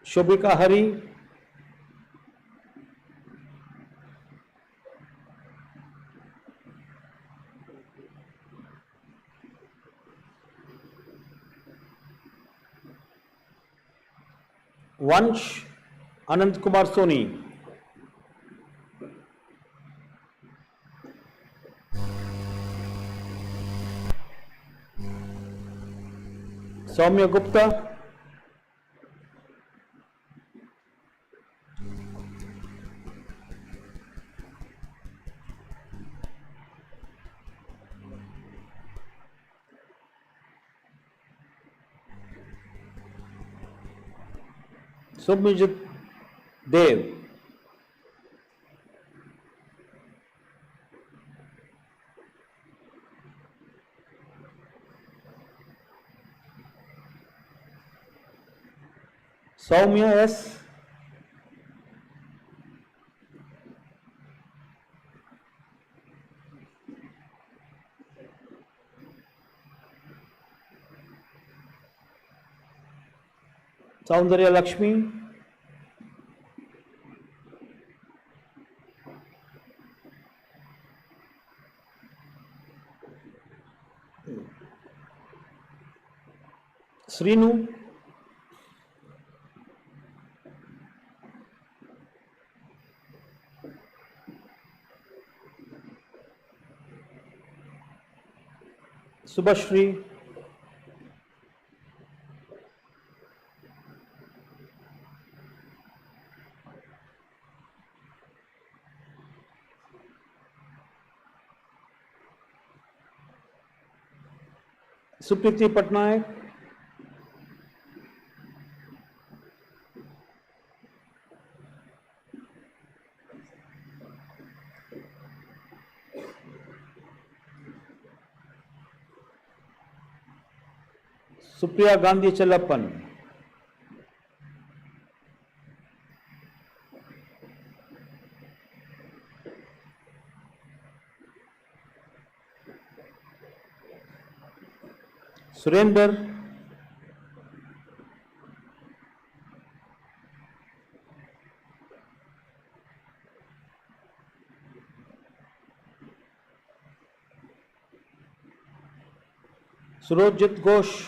[SPEAKER 6] Shobhika Hari. Vansh Anand Kumar Soni. Soumya Gupta. Subhajit Dev. Soumya S. Soundarya Lakshmi. Srinu, Subhashri, Supriti Patnaik, Supriya Gandhi Challappan, Surender, Surojit Ghosh,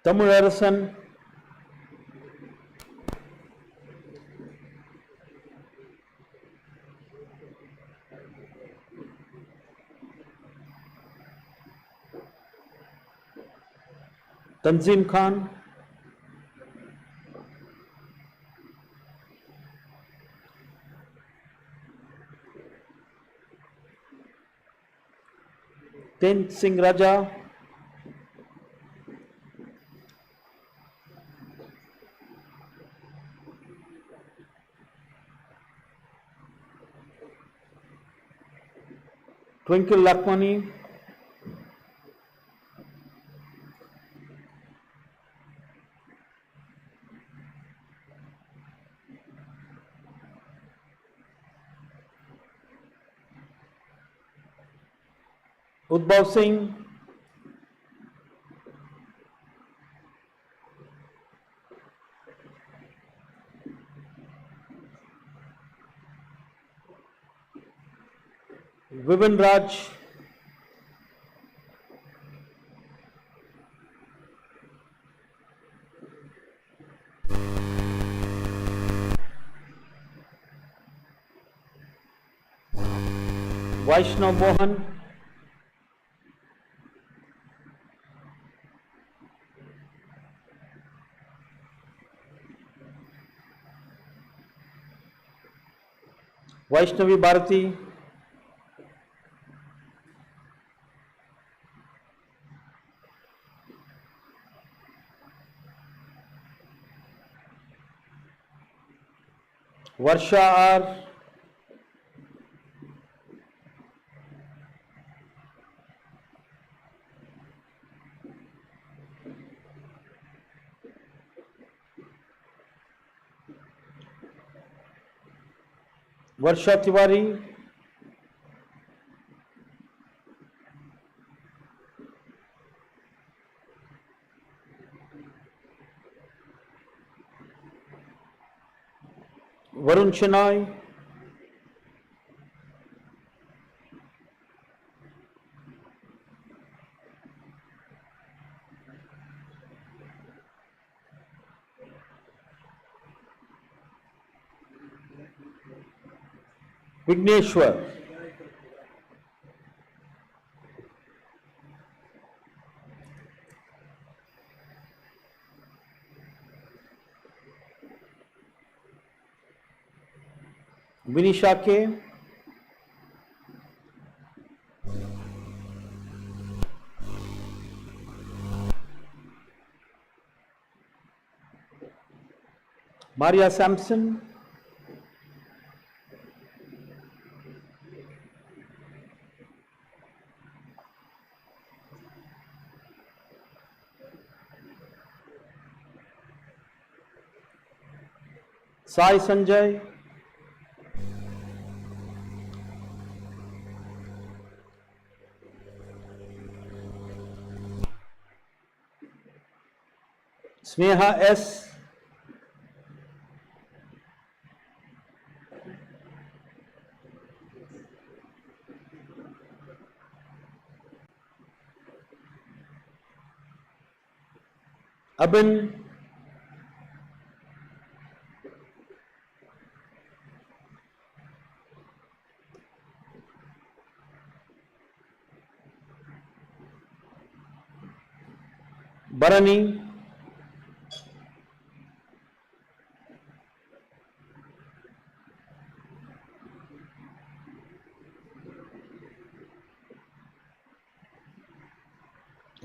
[SPEAKER 6] Tamil Arasan, Tanzim Khan, Ten Singh Raja, Twinkle Lakmani, Udbhav Singh, Vipin Raj, Vaishnav Mohan, Vaishnavi Bharati, Varsha R, Varsha Tiwari, Varun Chennai, Vigneshwar, Vinisha K, Maria Sampson, Sai Sanjay, Sneha S. Abin. Barani.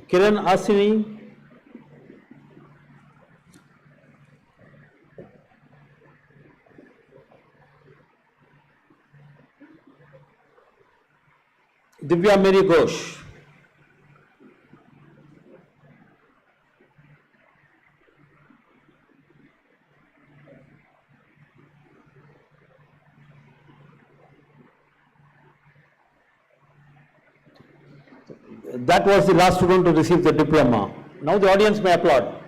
[SPEAKER 6] Kiran Asini. Divya Mary Ghosh. That was the last student to receive the diploma. Now the audience may applaud.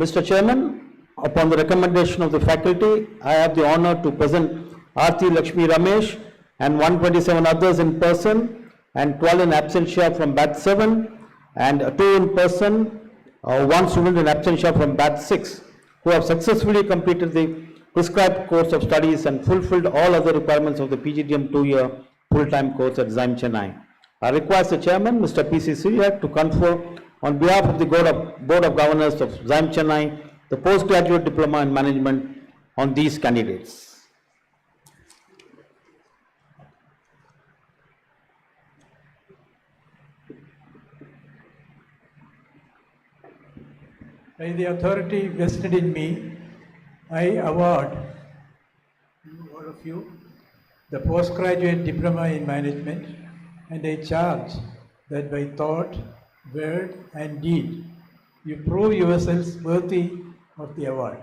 [SPEAKER 6] Mr. Chairman, upon the recommendation of the faculty, I have the honor to present Aarti Lakshmi Ramesh and 127 others in person and 12 in absentia from batch 7 and 2 in person, 1 student in absentia from batch 6 who have successfully completed the prescribed course of studies and fulfilled all other requirements of the PGDM 2-year full-time course at XIME Chennai. I request the chairman, Mr. P.C. Siriak, to confer on behalf of the Board of Governors of XIME Chennai the postgraduate diploma in management on these candidates.
[SPEAKER 7] By the authority vested in me, I award you, all of you, the postgraduate diploma in management, and I charge that by thought, word, and deed, you prove yourselves worthy of the award.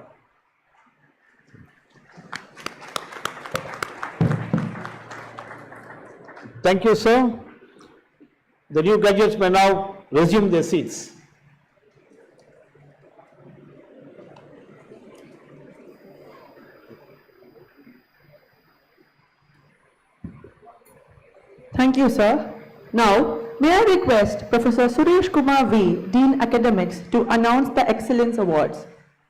[SPEAKER 6] Thank you, sir. The new graduates may now resume their seats.
[SPEAKER 2] Thank you, sir. Now, may I request Professor Suresh Kumar V, Dean Academics, to announce the Excellence Awards.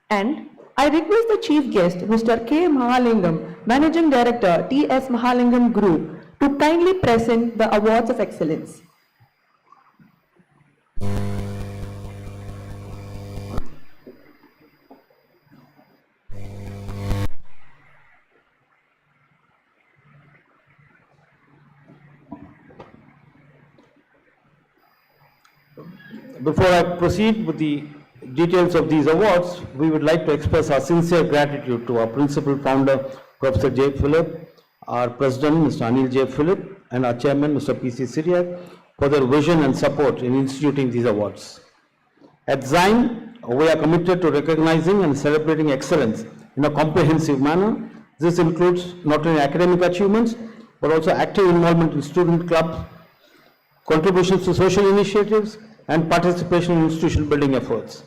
[SPEAKER 2] And I request the Chief Guest, Mr. K. Mahalingam, Managing Director, T.S. Mahalingam Group, to kindly present the Awards of Excellence.
[SPEAKER 6] Before I proceed with the details of these awards, we would like to express our sincere gratitude to our principal founder, Professor J. Philip, our president, Mr. Anil J. Philip, and our chairman, Mr. P.C. Siriak, for their vision and support in instituting these awards. At XIME, we are committed to recognizing and celebrating excellence in a comprehensive manner. This includes not only academic achievements, but also active involvement in student clubs, contributions to social initiatives, and participation in institution building efforts.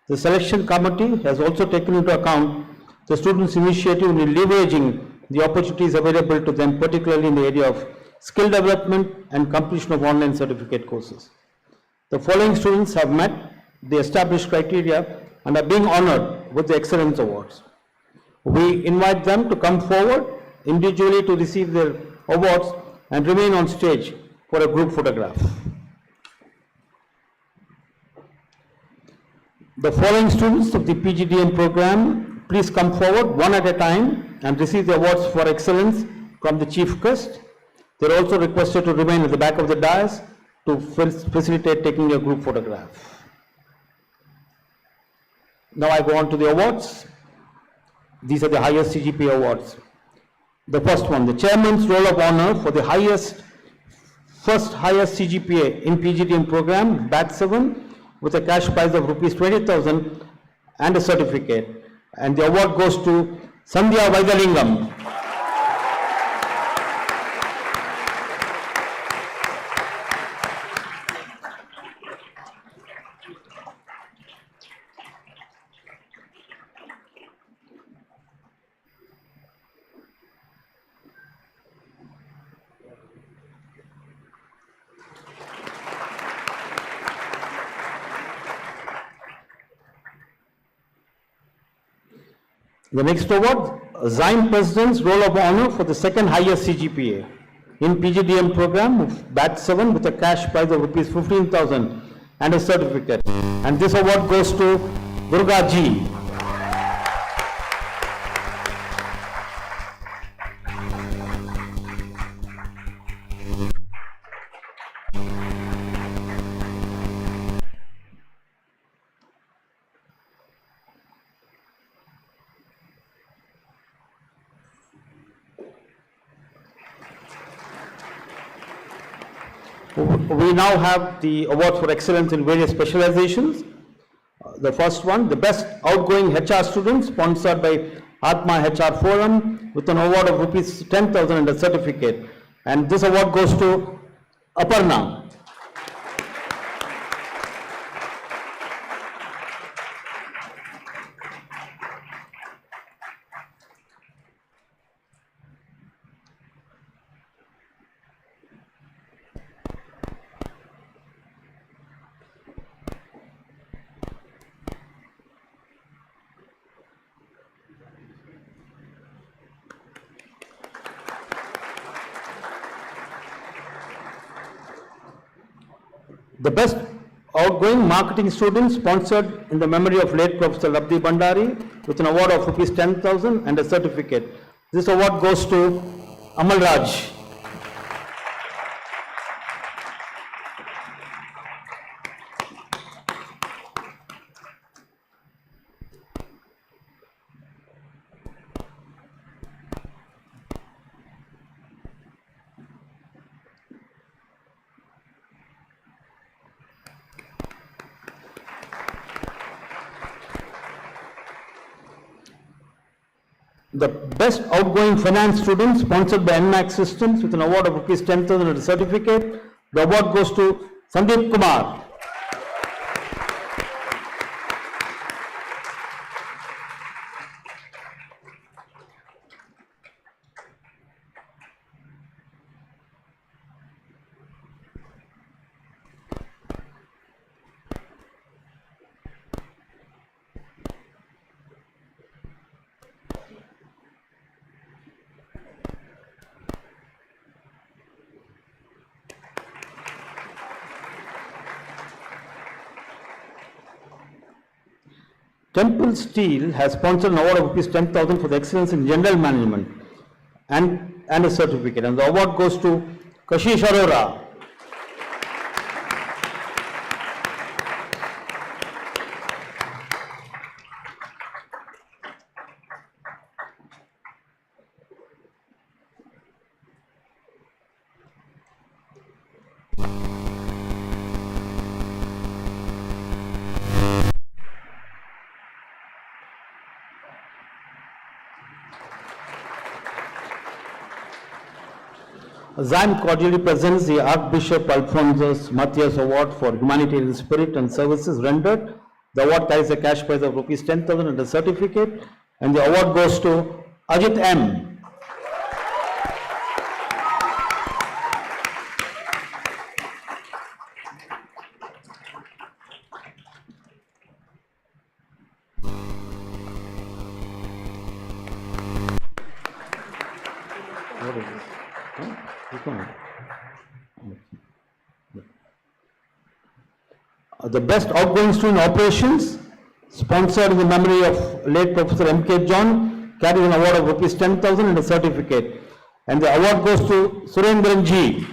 [SPEAKER 6] The selection committee has also taken into account the students' initiative in leveraging the opportunities available to them, particularly in the area of skill development and completion of online certificate courses. The following students have met the established criteria and are being honored with the Excellence Awards. We invite them to come forward individually to receive their awards and remain on stage for a group photograph. The following students of the PGDM program, please come forward one at a time and receive the awards for excellence from the chief guest. They are also requested to remain at the back of the dais to facilitate taking a group photograph. Now I go on to the awards. These are the highest CGPA awards. The first one, the chairman's roll of honor for the first highest CGPA in PGDM program, batch 7, with a cash prize of rupees 20,000 and a certificate. And the award goes to Sandhya Vaidalingam. The next award, XIME President's Roll of Honor for the second highest CGPA in PGDM program of Batch 7 with a cash prize of rupees 15,000 and a certificate. And this award goes to Durga Ji. We now have the award for excellence in various specializations. The first one, the best outgoing HR student, sponsored by Atma HR Forum with an award of rupees 10,000 and a certificate. And this award goes to Aparna. The best outgoing marketing student, sponsored in the memory of late Professor Labdi Bandari with an award of rupees 10,000 and a certificate. This award goes to Amal Raj. The best outgoing finance student, sponsored by NMAX Systems with an award of rupees 10,000 and a certificate. The award goes to Sandeep Kumar. Temple Steel has sponsored an award of rupees 10,000 for the excellence in general management and a certificate. And the award goes to Kashish Arora. XIME cordially presents the Archbishop Alphonsus Matthias Award for Humanitarian Spirit and Services rendered. The award carries a cash prize of rupees 10,000 and a certificate, and the award goes to Ajit M. What is this? Huh? Which one? The best outgoing student operations, sponsored in the memory of late Professor M.K. John, carries an award of rupees 10,000 and a certificate. And the award goes to Surendran Ji.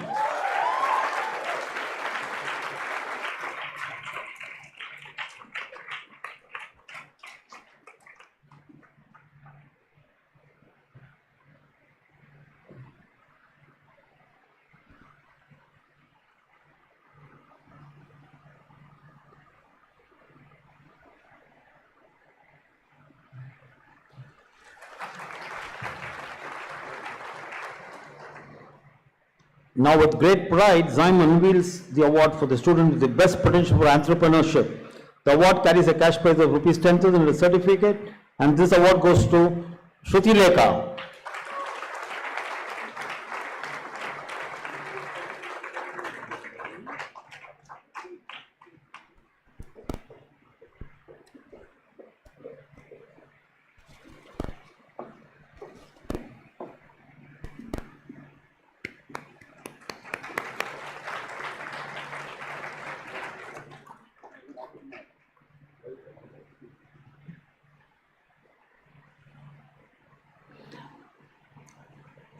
[SPEAKER 6] Now with great pride, XIME unveils the award for the student with the best potential for entrepreneurship. The award carries a cash prize of rupees 10,000 and a certificate, and this award goes to Shruti Lekha.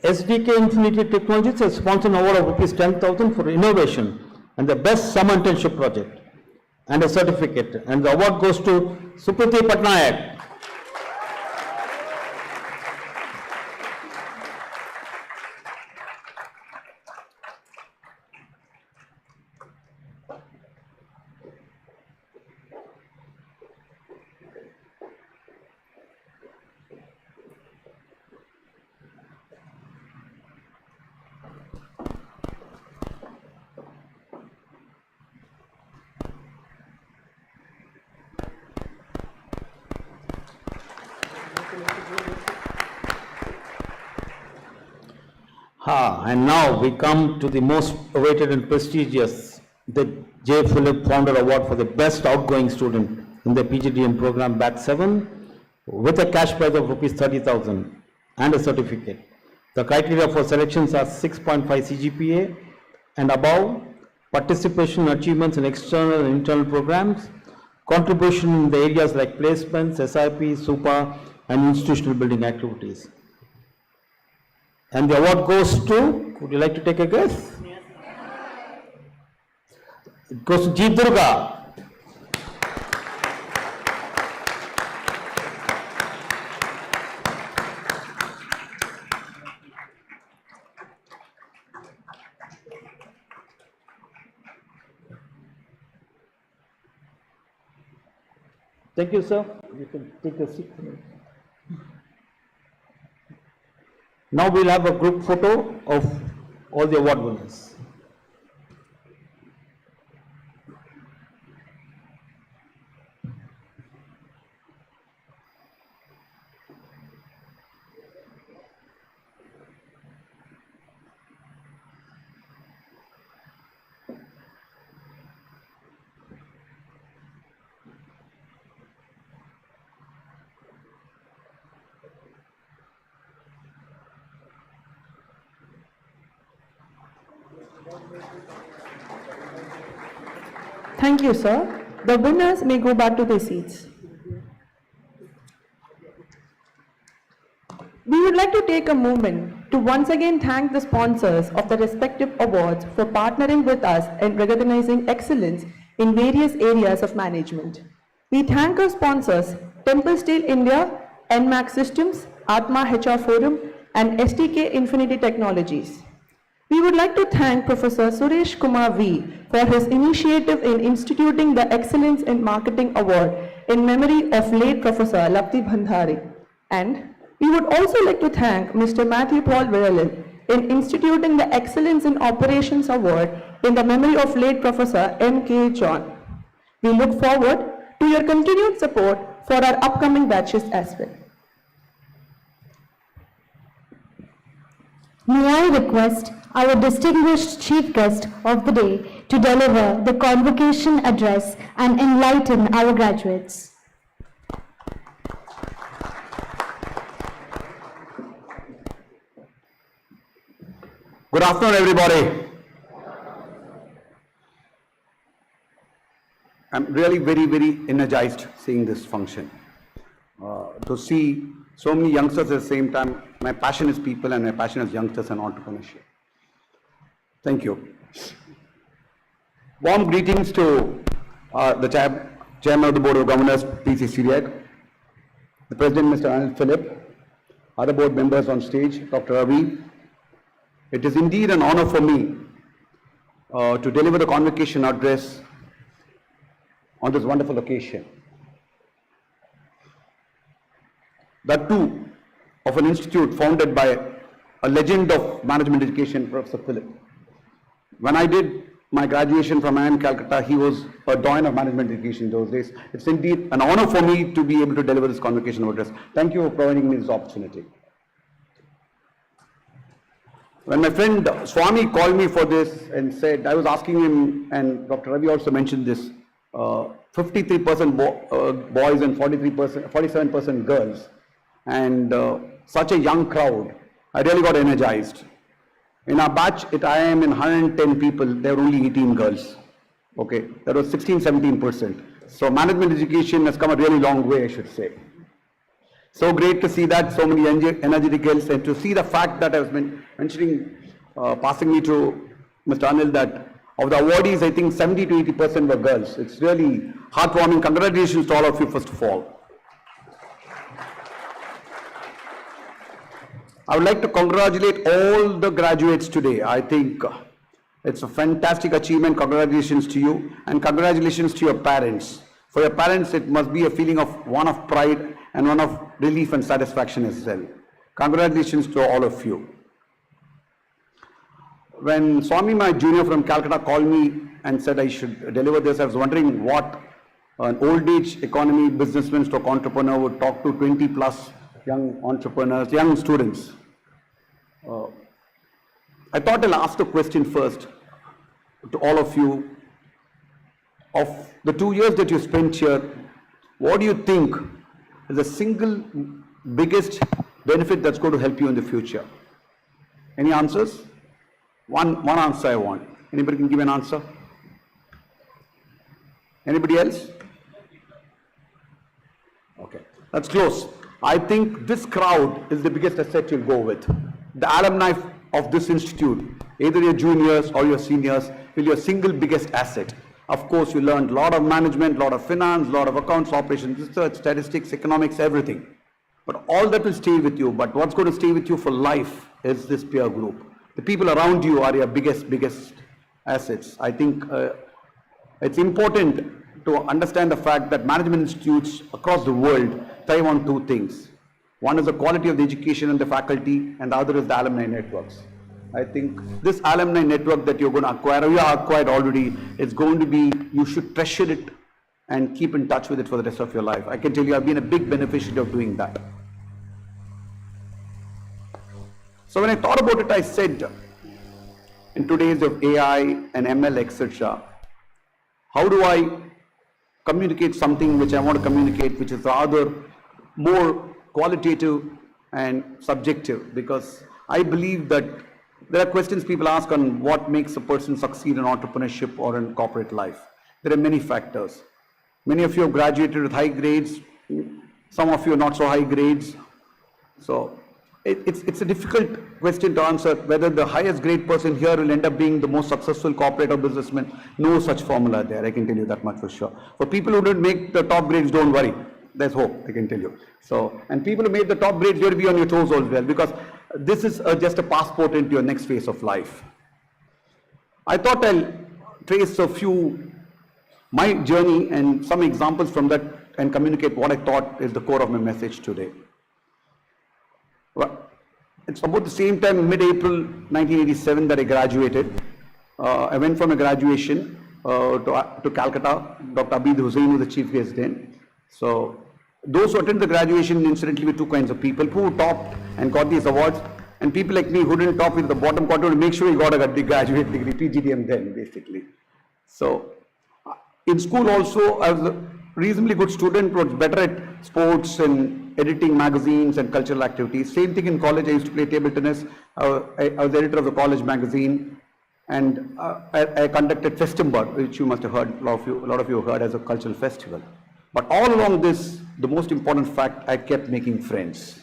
[SPEAKER 6] SDK Infinity Technologies has sponsored an award of rupees 10,000 for innovation and the best summer internship project and a certificate, and the award goes to Supriti Patnaik. And now we come to the most awaited and prestigious, the J. Philip Founder Award for the best outgoing student in the PGDM program Batch 7 with a cash prize of rupees 30,000 and a certificate. The criteria for selections are 6.5 CGPA and above, participation and achievements in external and internal programs, contribution in the areas like placements, SIP, SUPA, and institutional building activities. And the award goes to, would you like to take a guess? Yes. It goes to Jeet Durga. Thank you, sir. You can take a seat. Now we'll have a group photo of all the award winners.
[SPEAKER 2] Thank you, sir. The winners may go back to their seats. We would like to take a moment to once again thank the sponsors of the respective awards for partnering with us in recognizing excellence in various areas of management. We thank our sponsors, Temple Steel India, NMAX Systems, Atma HR Forum, and STK Infinity Technologies. We would like to thank Professor Suresh Kumar V for his initiative in instituting the Excellence in Marketing Award in memory of late Professor Lapti Bhandari. And we would also like to thank Mr. Matthew Paul Viralin in instituting the Excellence in Operations Award in the memory of late Professor M.K. John. We look forward to your continued support for our upcoming batches as well.
[SPEAKER 1] May I request our distinguished chief guest of the day to deliver the convocation address and enlighten our graduates.
[SPEAKER 8] Good afternoon, everybody. I'm really very energized seeing this function. To see so many youngsters at the same time. My passion is people and my passion is youngsters and entrepreneurship. Thank you. Warm greetings to the Chairman of the Board of Governors, P.C. Syriac, the President, Mr. Anil Philip, other board members on stage, Dr. Ravi. It is indeed an honor for me to deliver the convocation address on this wonderful occasion. That too of an institute founded by a legend of management education, Professor Philip. When I did my graduation from IIM Calcutta, he was a doyen of management education in those days. It's indeed an honor for me to be able to deliver this convocation address. Thank you for providing me this opportunity. When my friend Swami called me for this and said, I was asking him, and Dr. Ravi also mentioned this, 53% boys and 47% girls, and such a young crowd, I really got energized. In our batch at IIM, in 110 people, there were only 18 girls. Okay, that was 16-17%. So management education has come a really long way, I should say. So great to see that, so many energetic girls, and to see the fact that I was mentioning, passing me to Mr. Anil, that of the awardees, I think 70 to 80% were girls. It's really heartwarming. Congratulations to all of you, first of all. I would like to congratulate all the graduates today. I think it's a fantastic achievement. Congratulations to you, and congratulations to your parents. For your parents, it must be a feeling of one of pride and one of relief and satisfaction as well. Congratulations to all of you. When Swami, my junior from Calcutta, called me and said I should deliver this, I was wondering what an old age economy businessman stroke entrepreneur would talk to 20 plus young entrepreneurs, young students. I thought I'll ask the question first to all of you. Of the 2 years that you spent here, what do you think is the single biggest benefit that's going to help you in the future? Any answers? One answer I want. Anybody can give an answer? Anybody else? Okay, that's close. I think this crowd is the biggest asset you'll go with. The alumni of this institute, either your juniors or your seniors, will be your single biggest asset. Of course, you learned a lot of management, a lot of finance, a lot of accounts, operations, research, statistics, economics, everything. But all that will stay with you. But what's going to stay with you for life is this peer group. The people around you are your biggest assets. I think it's important to understand the fact that management institutes across the world thrive on two things. One is the quality of the education and the faculty, and the other is the alumni networks. I think this alumni network that you're going to acquire, or you are acquired already, is going to be, you should treasure it and keep in touch with it for the rest of your life. I can tell you I've been a big beneficiary of doing that. So when I thought about it, I said, in today's of AI and ML, etc., how do I communicate something which I want to communicate, which is rather more qualitative and subjective? Because I believe that there are questions people ask on what makes a person succeed in entrepreneurship or in corporate life. There are many factors. Many of you have graduated with high grades, some of you not so high grades. So it's a difficult question to answer whether the highest grade person here will end up being the most successful corporate or businessman. No such formula there, I can tell you that much for sure. For people who didn't make the top grades, don't worry. There's hope, I can tell you. So, and people who made the top grades, you'll be on your toes as well, because this is just a passport into your next phase of life. I thought I'll trace a few, my journey and some examples from that and communicate what I thought is the core of my message today. Well, it's about the same time, mid-April 1987, that I graduated. I went from a graduation to Calcutta. Dr. Abid Hussain was the chief guest then. So those who attended the graduation, incidentally, were two kinds of people: who topped and got these awards, and people like me who didn't top with the bottom quarter to make sure he got a graduate degree, PGDM then, basically. So in school also, I was a reasonably good student, was better at sports and editing magazines and cultural activities. Same thing in college, I used to play table tennis. I was editor of the college magazine, and I conducted Festimber, which you must have heard, a lot of you heard as a cultural festival. But all along this, the most important fact, I kept making friends.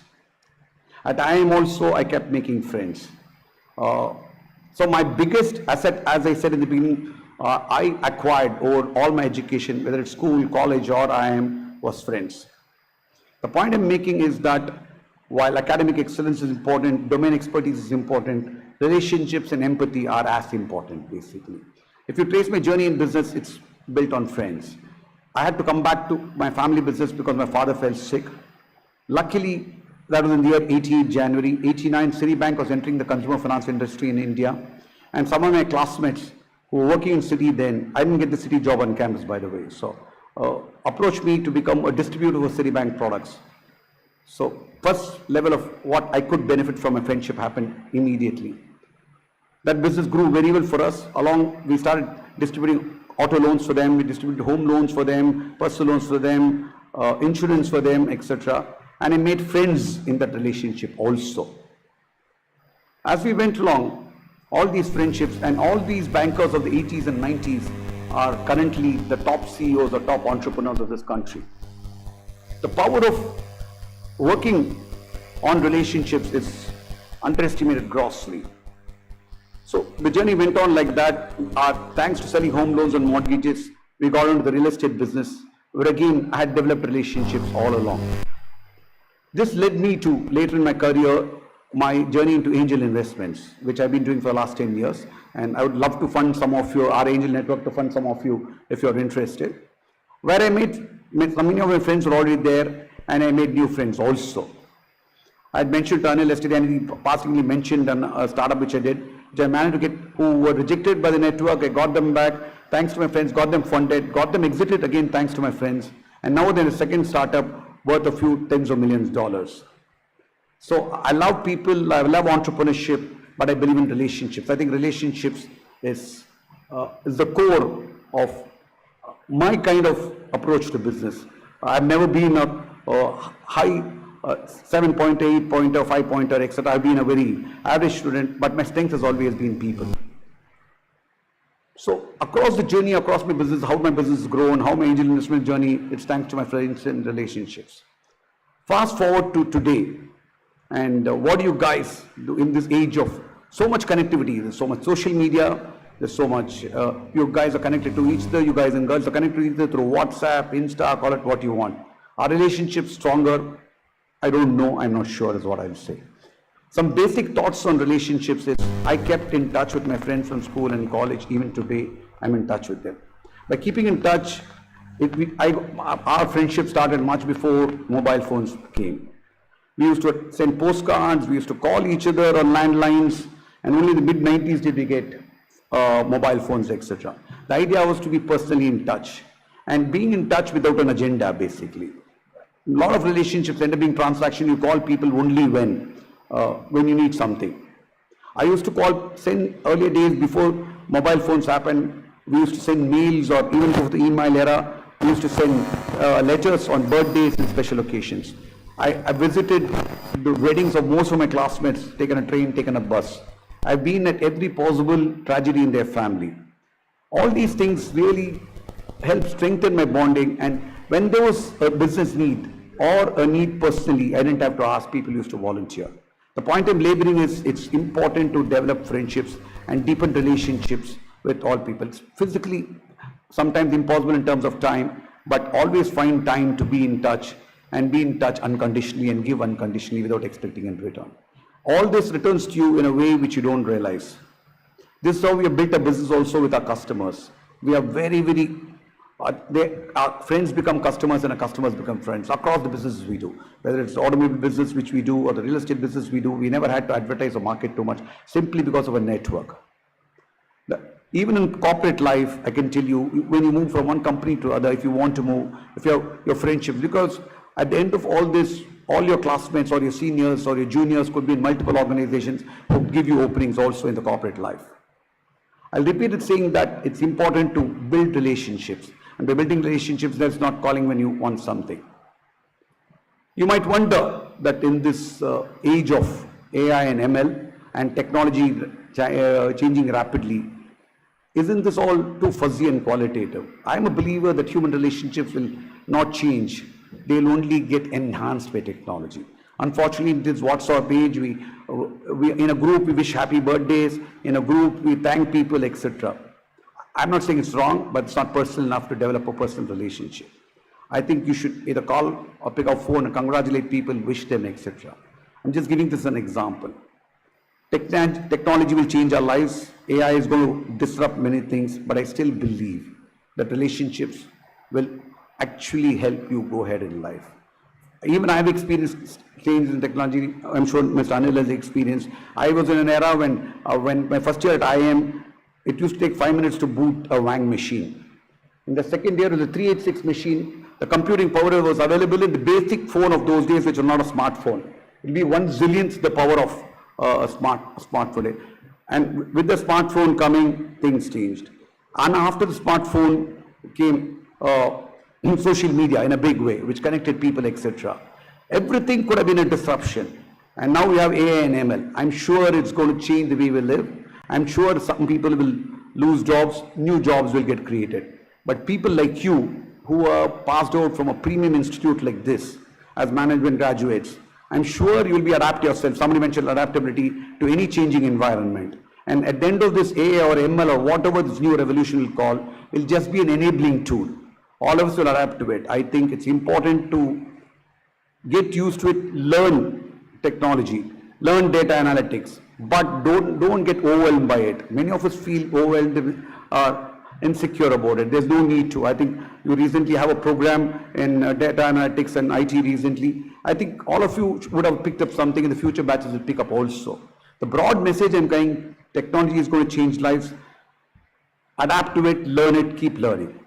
[SPEAKER 8] At IIM also, I kept making friends. So my biggest asset, as I said in the beginning, I acquired over all my education, whether it's school, college, or IIM, was friends. The point I'm making is that while academic excellence is important, domain expertise is important, relationships and empathy are as important, basically. If you trace my journey in business, it's built on friends. I had to come back to my family business because my father fell sick. Luckily, that was in the year 88 January. 89, Citibank was entering the consumer finance industry in India. And some of my classmates who were working in city then, I didn't get the city job on campus, by the way, so approached me to become a distributor of Citibank products. So first level of what I could benefit from a friendship happened immediately. That business grew very well for us. We started distributing auto loans for them, we distributed home loans for them, personal loans for them, insurance for them, etc. And I made friends in that relationship also. As we went along, all these friendships and all these bankers of the 80s and 90s are currently the top CEOs or top entrepreneurs of this country. The power of working on relationships is underestimated grossly. So the journey went on like that. Thanks to selling home loans and mortgages, we got into the real estate business, where again I had developed relationships all along. This led me to, later in my career, my journey into angel investments, which I've been doing for the last 10 years. And I would love to fund some of you, our angel network to fund some of you if you're interested. Where I made many of my friends were already there, and I made new friends also. I had mentioned to Anil yesterday, and he passingly mentioned a startup which I did, which I managed to get, who were rejected by the network. I got them back, thanks to my friends, got them funded, got them exited again, thanks to my friends. And now they're a second startup worth a few tens of millions of dollars. So I love people, I love entrepreneurship, but I believe in relationships. I think relationships is the core of my kind of approach to business. I've never been a high 7.8 pointer, 5 pointer, etc. I've been a very average student, but my strength has always been people. So across the journey, across my business, how my business has grown, how my angel investment journey, it's thanks to my friends and relationships. Fast forward to today, and what do you guys do in this age of so much connectivity? There's so much social media, there's so much, you guys are connected to each other, you guys and girls are connected to each other through WhatsApp, Insta, call it what you want. Are relationships stronger? I don't know, I'm not sure is what I'll say. Some basic thoughts on relationships is, I kept in touch with my friends from school and college. Even today, I'm in touch with them. By keeping in touch, our friendship started much before mobile phones came. We used to send postcards, we used to call each other on landlines, and only in the mid-90s did we get mobile phones, etc. The idea was to be personally in touch, and being in touch without an agenda, basically. A lot of relationships end up being transaction. You call people only when you need something. I used to send earlier days before mobile phones happened, we used to send mails, or even before the email era, we used to send letters on birthdays and special occasions. I visited the weddings of most of my classmates, taken a train, taken a bus. I've been at every possible tragedy in their family. All these things really help strengthen my bonding, and when there was a business need or a need personally, I didn't have to ask, people used to volunteer. The point I'm laboring is, it's important to develop friendships and deepen relationships with all people. It's physically sometimes impossible in terms of time, but always find time to be in touch, and be in touch unconditionally and give unconditionally without expecting in return. All this returns to you in a way which you don't realize. This is how we have built a business also with our customers. We are very, our friends become customers and our customers become friends across the businesses we do. Whether it's the automobile business which we do or the real estate business we do, we never had to advertise or market too much, simply because of a network. Even in corporate life, I can tell you, when you move from one company to other, if you want to move, if your friendships, because at the end of all this, all your classmates or your seniors or your juniors could be in multiple organizations who give you openings also in the corporate life. I'll repeat it, saying that it's important to build relationships. And by building relationships, that's not calling when you want something. You might wonder that in this age of AI and ML and technology changing rapidly, isn't this all too fuzzy and qualitative? I'm a believer that human relationships will not change. They'll only get enhanced by technology. Unfortunately, in this WhatsApp age, we in a group we wish happy birthdays, in a group we thank people, etc. I'm not saying it's wrong, but it's not personal enough to develop a personal relationship. I think you should either call or pick up phone and congratulate people, wish them, etc. I'm just giving this an example. Technology will change our lives. AI is going to disrupt many things, but I still believe that relationships will actually help you go ahead in life. even I have experienced change in technology. I'm sure Mr. Anil has experienced. I was in an era when my first year at IIM, it used to take 5 minutes to boot a Wang machine. In the second year, it was a 386 machine. The computing power was available in the basic phone of those days, which was not a smartphone. It will be 1/zillionth the power of a smartphone. And with the smartphone coming, things changed. And after the smartphone came social media in a big way, which connected people, etc. Everything could have been a disruption. And now we have AI and ML. I'm sure it's going to change the way we live. I'm sure some people will lose jobs, new jobs will get created. But people like you, who are passed out from a premium institute like this, as management graduates, I'm sure you'll be adapt yourself. Somebody mentioned adaptability to any changing environment. And at the end of this AI or ML or whatever this new revolution will call, will just be an enabling tool. All of us will adapt to it. I think it's important to get used to it, learn technology, learn data analytics, but don't get overwhelmed by it. Many of us feel overwhelmed, insecure about it. There's no need to. I think you recently have a program in data analytics and IT recently. I think all of you would have picked up something, in the future batches will pick up also. The broad message I'm going, technology is going to change lives. Adapt to it, learn it, keep learning.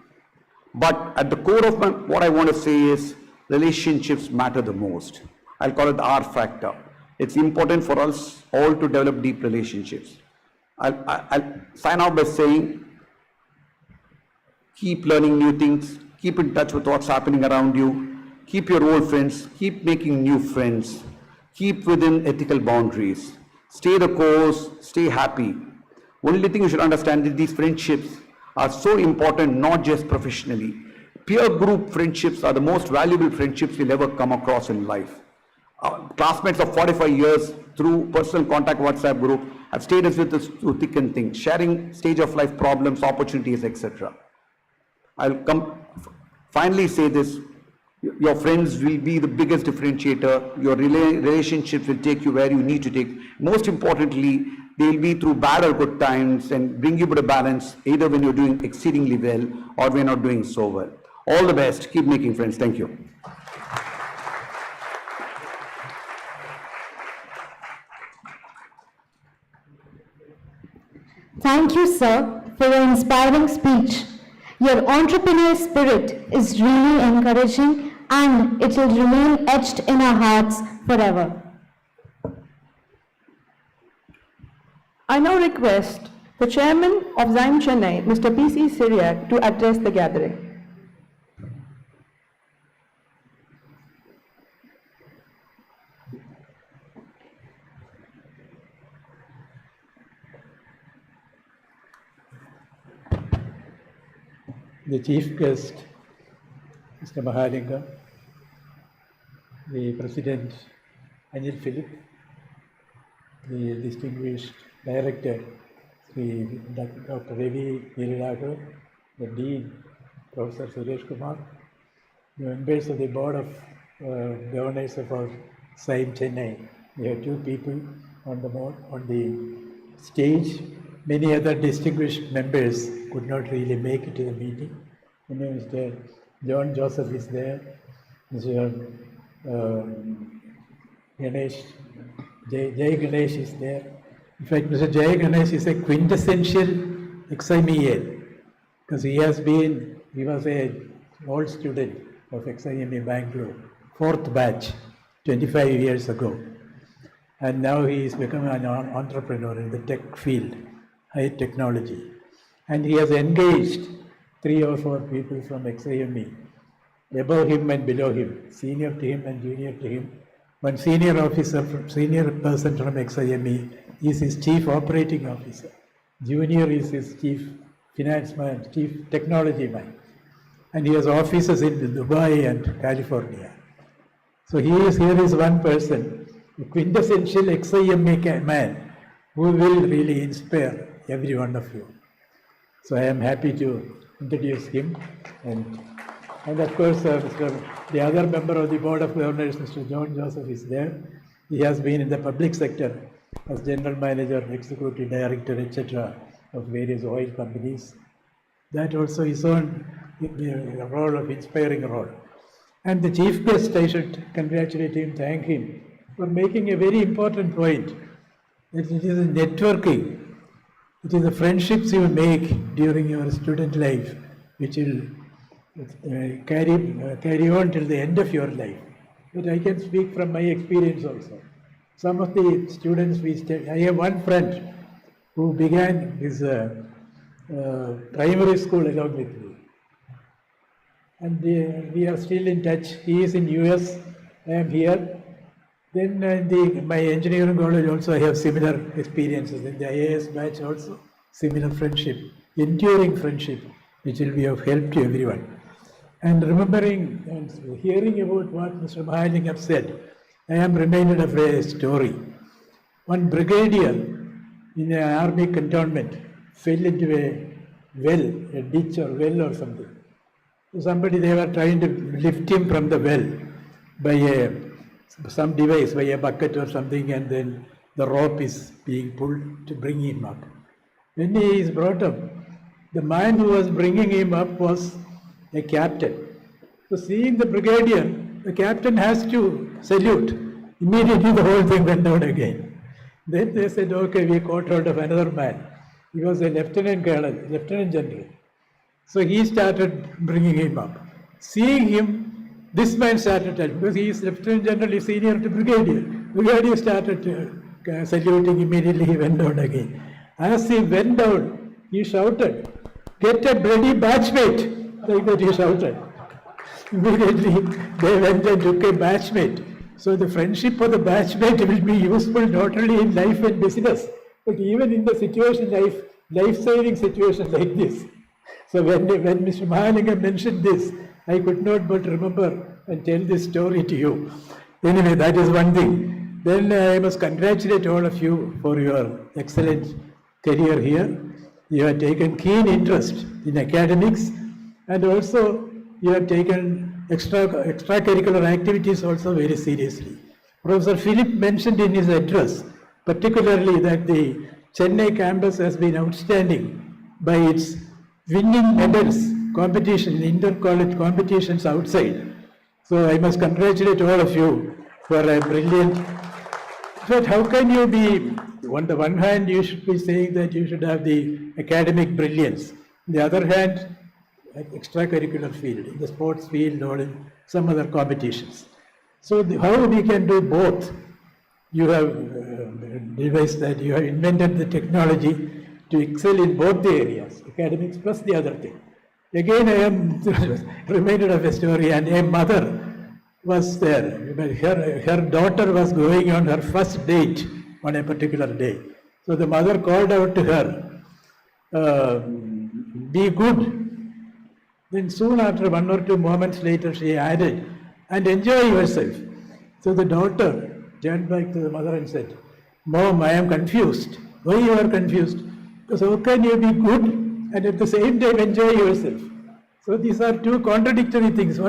[SPEAKER 8] But at the core of what I want to say is relationships matter the most. I'll call it the R factor. It's important for us all to develop deep relationships. I'll sign out by saying, keep learning new things, keep in touch with what's happening around you, keep your old friends, keep making new friends, keep within ethical boundaries, stay the course, stay happy. Only thing you should understand is these friendships are so important, not just professionally. Peer group friendships are the most valuable friendships you'll ever come across in life. Classmates of 45 years through personal contact WhatsApp group have stayed with us through thick and thin, sharing stage of life problems, opportunities, etc. I'll finally say this, your friends will be the biggest differentiator, your relationships will take you where you need to take. Most importantly, they will be through bad or good times and bring you to a balance, either when you're doing exceedingly well or when you're not doing so well. All the best, keep making friends, thank you.
[SPEAKER 1] Thank you, sir, for your inspiring speech. Your entrepreneurial spirit is really encouraging and it will remain etched in our hearts forever.
[SPEAKER 2] I now request the Chairman of XIME Chennai, Mr. P.C. Syriac, to address the gathering.
[SPEAKER 7] The chief guest, Mr. Mahalinga, the President Anil Philip, the distinguished Director, Dr. Ravi Niralagar, the Dean, Professor Suresh Kumar, the members of the Board of Governors of our XIME Chennai. We have two people on the board, on the stage. Many other distinguished members could not really make it to the meeting. Mr. John Joseph is there, Mr. Ganesh, Jay Ganesh is there. In fact, Mr. Jay Ganesh is a quintessential XIME, because he was an old student of XIME Bangalore, 4th batch, 25 years ago. And now he is becoming an entrepreneur in the tech field, high technology. And he has engaged 3 or 4 people from XIME, above him and below him, senior to him and junior to him. One senior person from XIME is his chief operating officer. Junior is his chief finance man, chief technology man. And he has offices in Dubai and California. So here is one person, a quintessential XIME man, who will really inspire every one of you. So I am happy to introduce him, and of course the other member of the Board of Governors, Mr. John Joseph, is there. He has been in the public sector as General Manager, Executive Director, etc. of various oil companies. That also is on a role of inspiring role. And the chief guest, I should congratulate him, thank him for making a very important point. That it is a networking. It is the friendships you make during your student life which will carry on till the end of your life. But I can speak from my experience also. Some of the students I have one friend who began his primary school along with me. And we are still in touch. He is in US, I am here. Then my engineering college also I have similar experiences. In the IAS batch also, similar friendship, enduring friendship, which will be of help to everyone. And remembering and hearing about what Mr. Mahalingam said, I am reminded of a story. One brigadier in an army cantonment fell into a well, a ditch or well or something. Somebody, they were trying to lift him from the well by some device, by a bucket or something, and then the rope is being pulled to bring him up. When he is brought up, the man who was bringing him up was a captain. So seeing the brigadier, the captain has to salute. Immediately the whole thing went down again. Then they said, okay, we caught hold of another man. He was a lieutenant general. So he started bringing him up. Seeing him, this man started telling, because he is lieutenant general, is senior to brigadier. Brigadier started saluting, immediately he went down again. As he went down, he shouted, "Get a bloody batchmate!" Like that he shouted. Immediately they went and took a batchmate. So the friendship of the batchmate will be useful not only in life and business, but even in the situation, life-saving situation like this. So when Mr. Mahalingam mentioned this, I could not but remember and tell this story to you. Anyway, that is one thing. Then I must congratulate all of you for your excellent career here. You have taken keen interest in academics, and also you have taken extracurricular activities also very seriously. Professor Philip mentioned in his address, particularly that the Chennai campus has been outstanding by its winning medals, competition, inter-college competitions outside. So I must congratulate all of you for a brilliant. But how can you be, on the one hand, you should be saying that you should have the academic brilliance. On the other hand, extracurricular field, in the sports field or in some other competitions. So how we can do both? You have devised that, you have invented the technology to excel in both the areas, academics plus the other thing. Again, I am reminded of a story, and a mother was there. Her daughter was going on her first date on a particular day. So the mother called out to her, "Be good." Then soon after, 1 or 2 moments later, she added, "And enjoy yourself." So the daughter turned back to the mother and said, "Mom, I am confused." "Why you are confused?" "Because how can you be good and at the same time enjoy yourself?" So these are two contradictory things.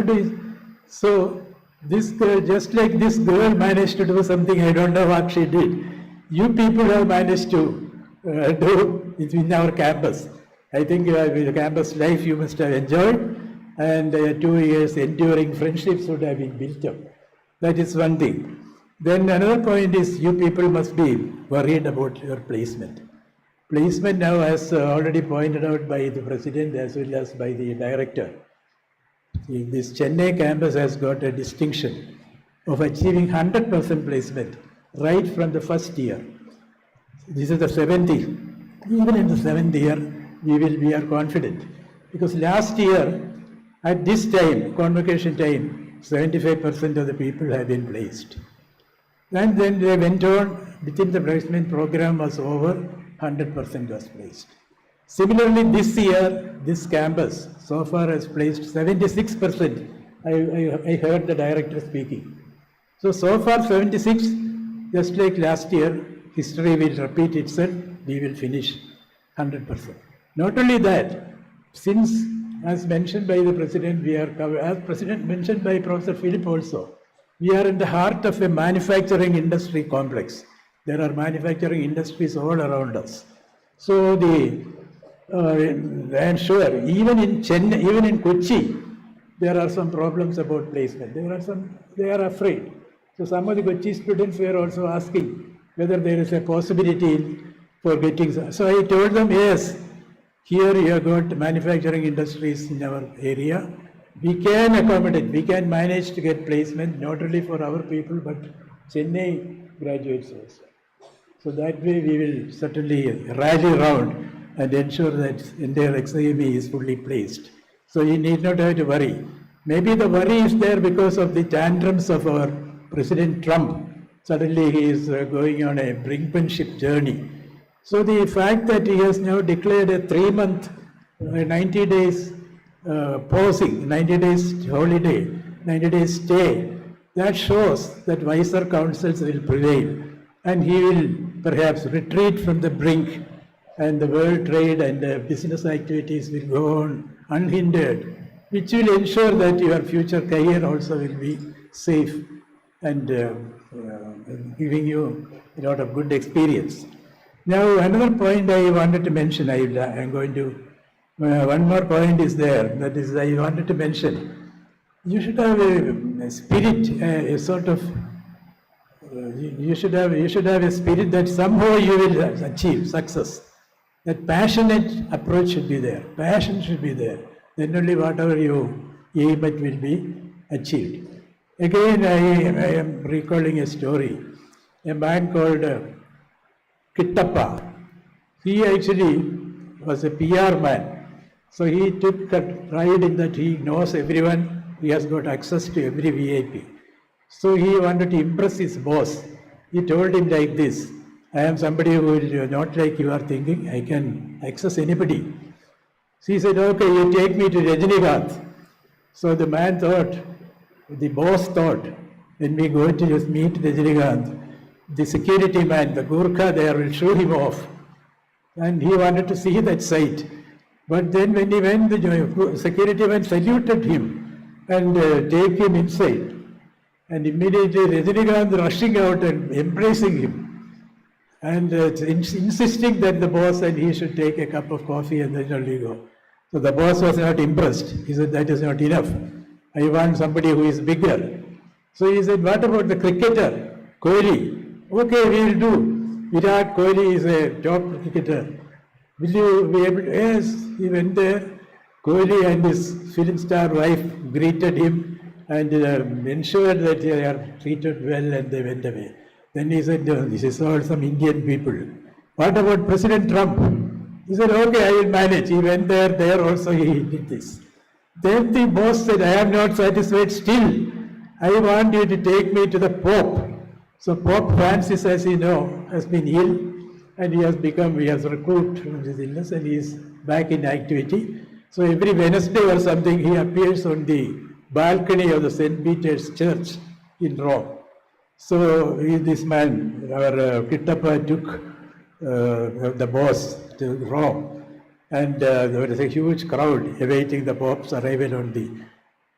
[SPEAKER 7] So this girl, just like this girl managed to do something, I don't know what she did. You people have managed to do it in our campus. I think with the campus life you must have enjoyed, and 2 years enduring friendships would have been built up. That is one thing. Then another point is you people must be worried about your placement. Placement now, as already pointed out by the president as well as by the director, this Chennai campus has got a distinction of achieving 100% placement right from the first year. This is the 7th year. Even in the 7th year, we are confident, because last year at this time, convocation time, 75% of the people have been placed. And then they went on, within the placement program was over, 100% was placed. Similarly, this year, this campus so far has placed 76%. I heard the director speaking. So far 76, just like last year, history will repeat itself, we will finish 100%. Not only that, since, as mentioned by the President, as President mentioned by Professor Philip also, we are in the heart of a manufacturing industry complex. There are manufacturing industries all around us. So I am sure, even in Chennai, even in Kochi, there are some problems about placement. They are afraid. So some of the Kochi students were also asking whether there is a possibility for getting. So I told them, yes, here you have got manufacturing industries in our area. We can accommodate, we can manage to get placement not only for our people but Chennai graduates also. So that way we will certainly rally round and ensure that entire XIME is fully placed. So you need not have to worry. Maybe the worry is there because of the tantrums of our President Trump. Suddenly he is going on a brinkmanship journey. So the fact that he has now declared a 3-month, 90 days pausing, 90 days holiday, 90 days stay, that shows that wiser counsels will prevail and he will perhaps retreat from the brink and the world trade and business activities will go on unhindered, which will ensure that your future career also will be safe and giving you a lot of good experience. Now, another point I wanted to mention, I'm going to, one more point is there, that is I wanted to mention, you should have a spirit, a sort of, you should have a spirit that somehow you will achieve success. That passionate approach should be there, passion should be there, then only whatever you aim at will be achieved. Again, I am recalling a story, a man called Kittappa. He actually was a PR man. So he took pride in that he knows everyone, he has got access to every VIP. So he wanted to impress his boss. He told him like this, I am somebody who will not like you are thinking, I can access anybody. So he said, okay, you take me to Rajinikanth. So the man thought, the boss thought, when we go to just meet Rajinikanth, the security man, the Gurkha there will show him off. And he wanted to see that sight. But then when he went, the security man saluted him and take him inside. And immediately Rajinikanth rushing out and embracing him. And insisting that the boss said he should take a cup of coffee and then only go. So the boss was not impressed. He said, that is not enough. I want somebody who is bigger. So he said, what about the cricketer, Kohli? Okay, we will do. Virat Kohli is a top cricketer. Will you be able to? Yes, he went there. Kohli and his film star wife greeted him and ensured that they are treated well and they went away. Then he said, this is all some Indian people. What about President Trump? He said, okay, I will manage. He went there also he did this. Then the boss said, I am not satisfied still. I want you to take me to the Pope. So Pope Francis, as you know, has been ill and he has recovered from his illness and he is back in activity. So every Wednesday or something he appears on the balcony of the St. Peter's Church in Rome. So this man, our Kittappa, took the boss to Rome and there was a huge crowd awaiting the Pope's arrival on the.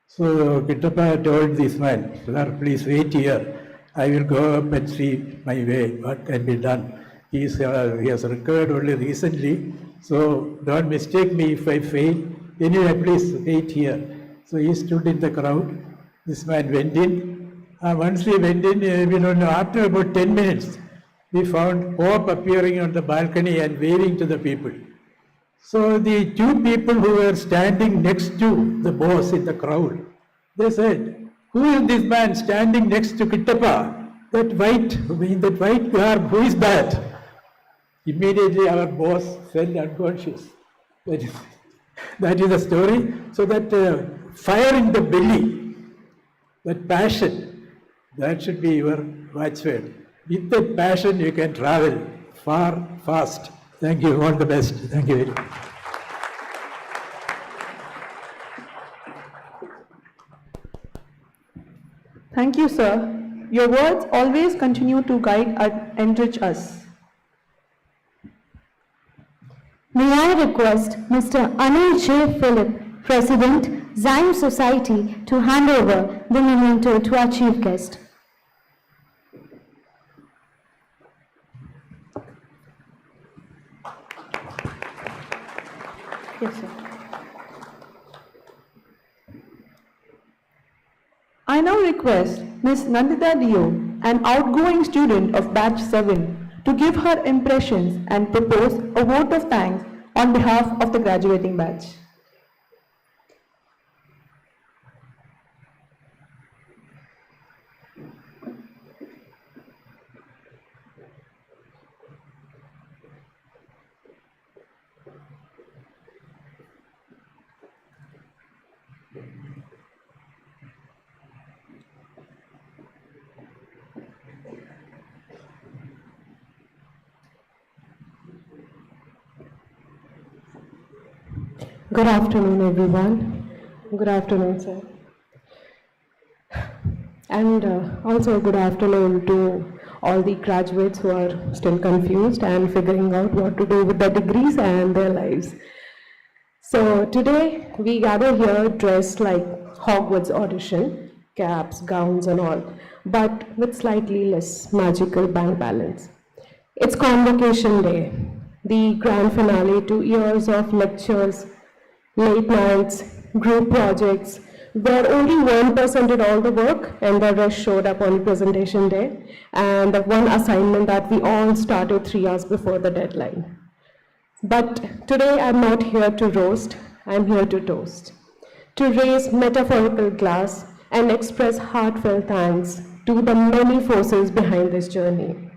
[SPEAKER 7] So Kittappa told this man, sir, please wait here. I will go up and see my way, what can be done. He has recovered only recently, so don't mistake me if I fail. Anyway, please wait here. So he stood in the crowd. This man went in. Once he went in, after about 10 minutes, we found Pope appearing on the balcony and waving to the people. So the two people who were standing next to the boss in the crowd, they said, who is this man standing next to Kittappa? That white garb, who is that? Immediately our boss fell unconscious. That is the story. So that fire in the belly, that passion, that should be your watchword. With that passion you can travel far, fast. Thank you, all the best. Thank you very much.
[SPEAKER 2] Thank you, sir. Your words always continue to guide and enrich us.
[SPEAKER 1] May I request Mr. Anil J. Philip, President, XIME Society, to hand over the memento to our chief guest.
[SPEAKER 2] Yes, sir. now request Ms. Nandita Dio, an outgoing student of Batch 7, to give her impressions and propose a vote of thanks on behalf of the graduating batch.
[SPEAKER 9] Good afternoon, everyone. Good afternoon, sir. And also good afternoon to all the graduates who are still confused and figuring out what to do with their degrees and their lives. So today we gather here dressed like Hogwarts audition, caps, gowns and all, but with slightly less magical bank balance. It's Convocation Day, the grand finale to years of lectures, late nights, group projects, where only 1% did all the work and the rest showed up on presentation day, and the one assignment that we all started 3 hours before the deadline. But today I'm not here to roast, I'm here to toast, to raise metaphorical glass and express heartfelt thanks to the many forces behind this journey.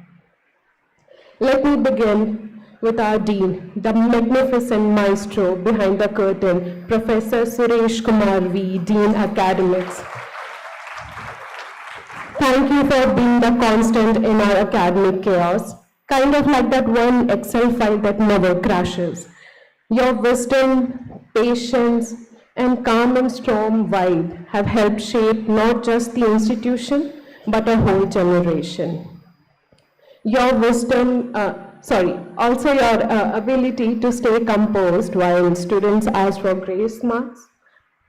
[SPEAKER 9] Let me begin with our Dean, the magnificent maestro behind the curtain, Professor Suresh Kumar V, Dean Academics. Thank you for being the constant in our academic chaos, kind of like that one Excel file that never crashes. Your wisdom, patience, and calm and storm vibe have helped shape not just the institution, but a whole generation. Your wisdom, also your ability to stay composed while students ask for grace marks.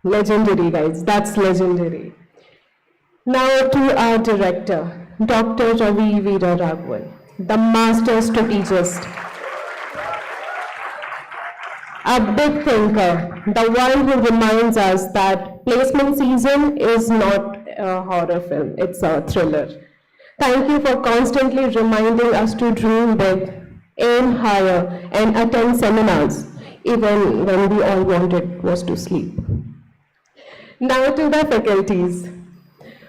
[SPEAKER 9] Legendary, guys, that's legendary. Now to our director, Dr. Ravi Veera Raghavan, the master strategist, a big thinker, the one who reminds us that placement season is not a horror film, it's a thriller. Thank you for constantly reminding us to dream big, aim higher, and attend seminars, even when we all wanted was to sleep. Now to the faculties.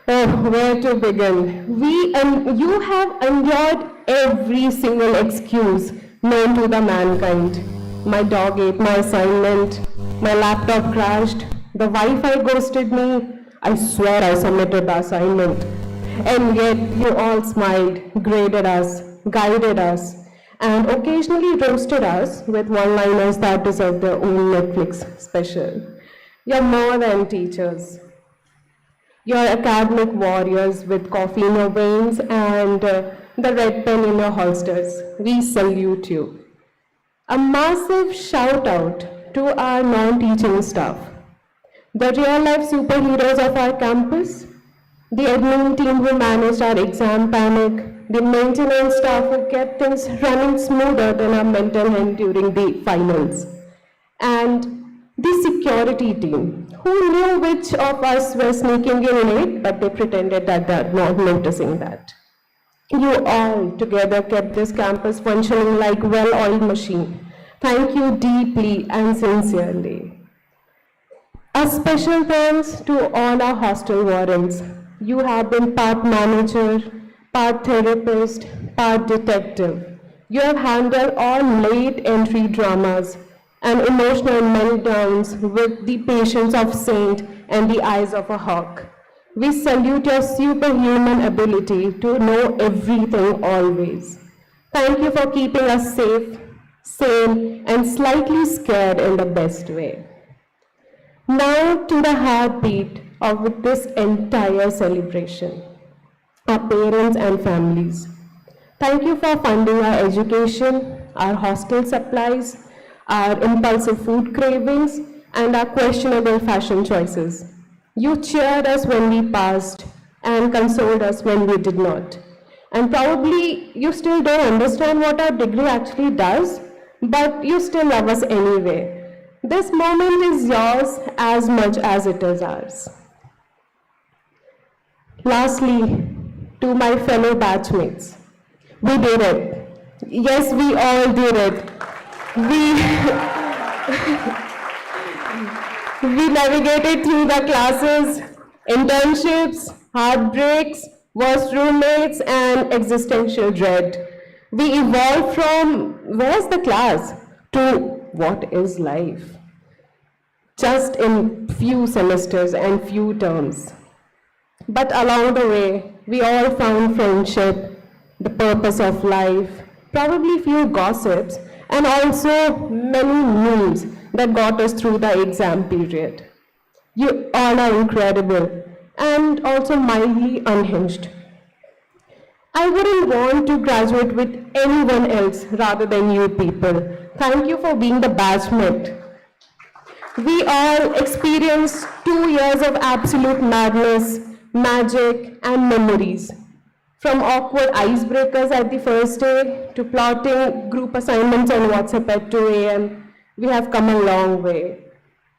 [SPEAKER 9] Oh, where to begin? You have endured every single excuse known to the mankind. My dog ate my assignment, my laptop crashed, the Wi-Fi ghosted me, I swear I submitted the assignment. And yet you all smiled, graded us, guided us, and occasionally roasted us with one-liners that deserve their own Netflix special. You're more than teachers. You're academic warriors with coffee in your veins and the red pen in your holsters. We salute you. A massive shout out to our non-teaching staff, the real-life superheroes of our campus, the admin team who managed our exam panic, the maintenance staff who kept things running smoother than our mental health during the finals, and the security team who knew which of us were sneaking in late, but they pretended that they're not noticing that. You all together kept this campus functioning like a well-oiled machine. Thank you deeply and sincerely. A special thanks to all our hostel wardens. You have been part manager, part therapist, part detective. You have handled all late entry dramas and emotional meltdowns with the patience of saint and the eyes of a hawk. We salute your superhuman ability to know everything always. Thank you for keeping us safe, sane, and slightly scared in the best way. Now to the heartbeat of this entire celebration, our parents and families. Thank you for funding our education, our hostel supplies, our impulsive food cravings, and our questionable fashion choices. You cheered us when we passed and consoled us when we did not. And probably you still don't understand what our degree actually does, but you still love us anyway. This moment is yours as much as it is ours. Lastly, to my fellow batchmates, we did it. Yes, we all did it. We navigated through the classes, internships, heartbreaks, worst roommates, and existential dread. We evolved from where's the class to what is life, just in few semesters and few terms. But along the way, we all found friendship, the purpose of life, probably few gossips, and also many memes that got us through the exam period. You all are incredible and also mildly unhinged. I wouldn't want to graduate with anyone else rather than you people. Thank you for being the batchmate. We all experienced 2 years of absolute madness, magic, and memories. From awkward icebreakers at the first day to plotting group assignments on WhatsApp at 2 a.m., we have come a long way.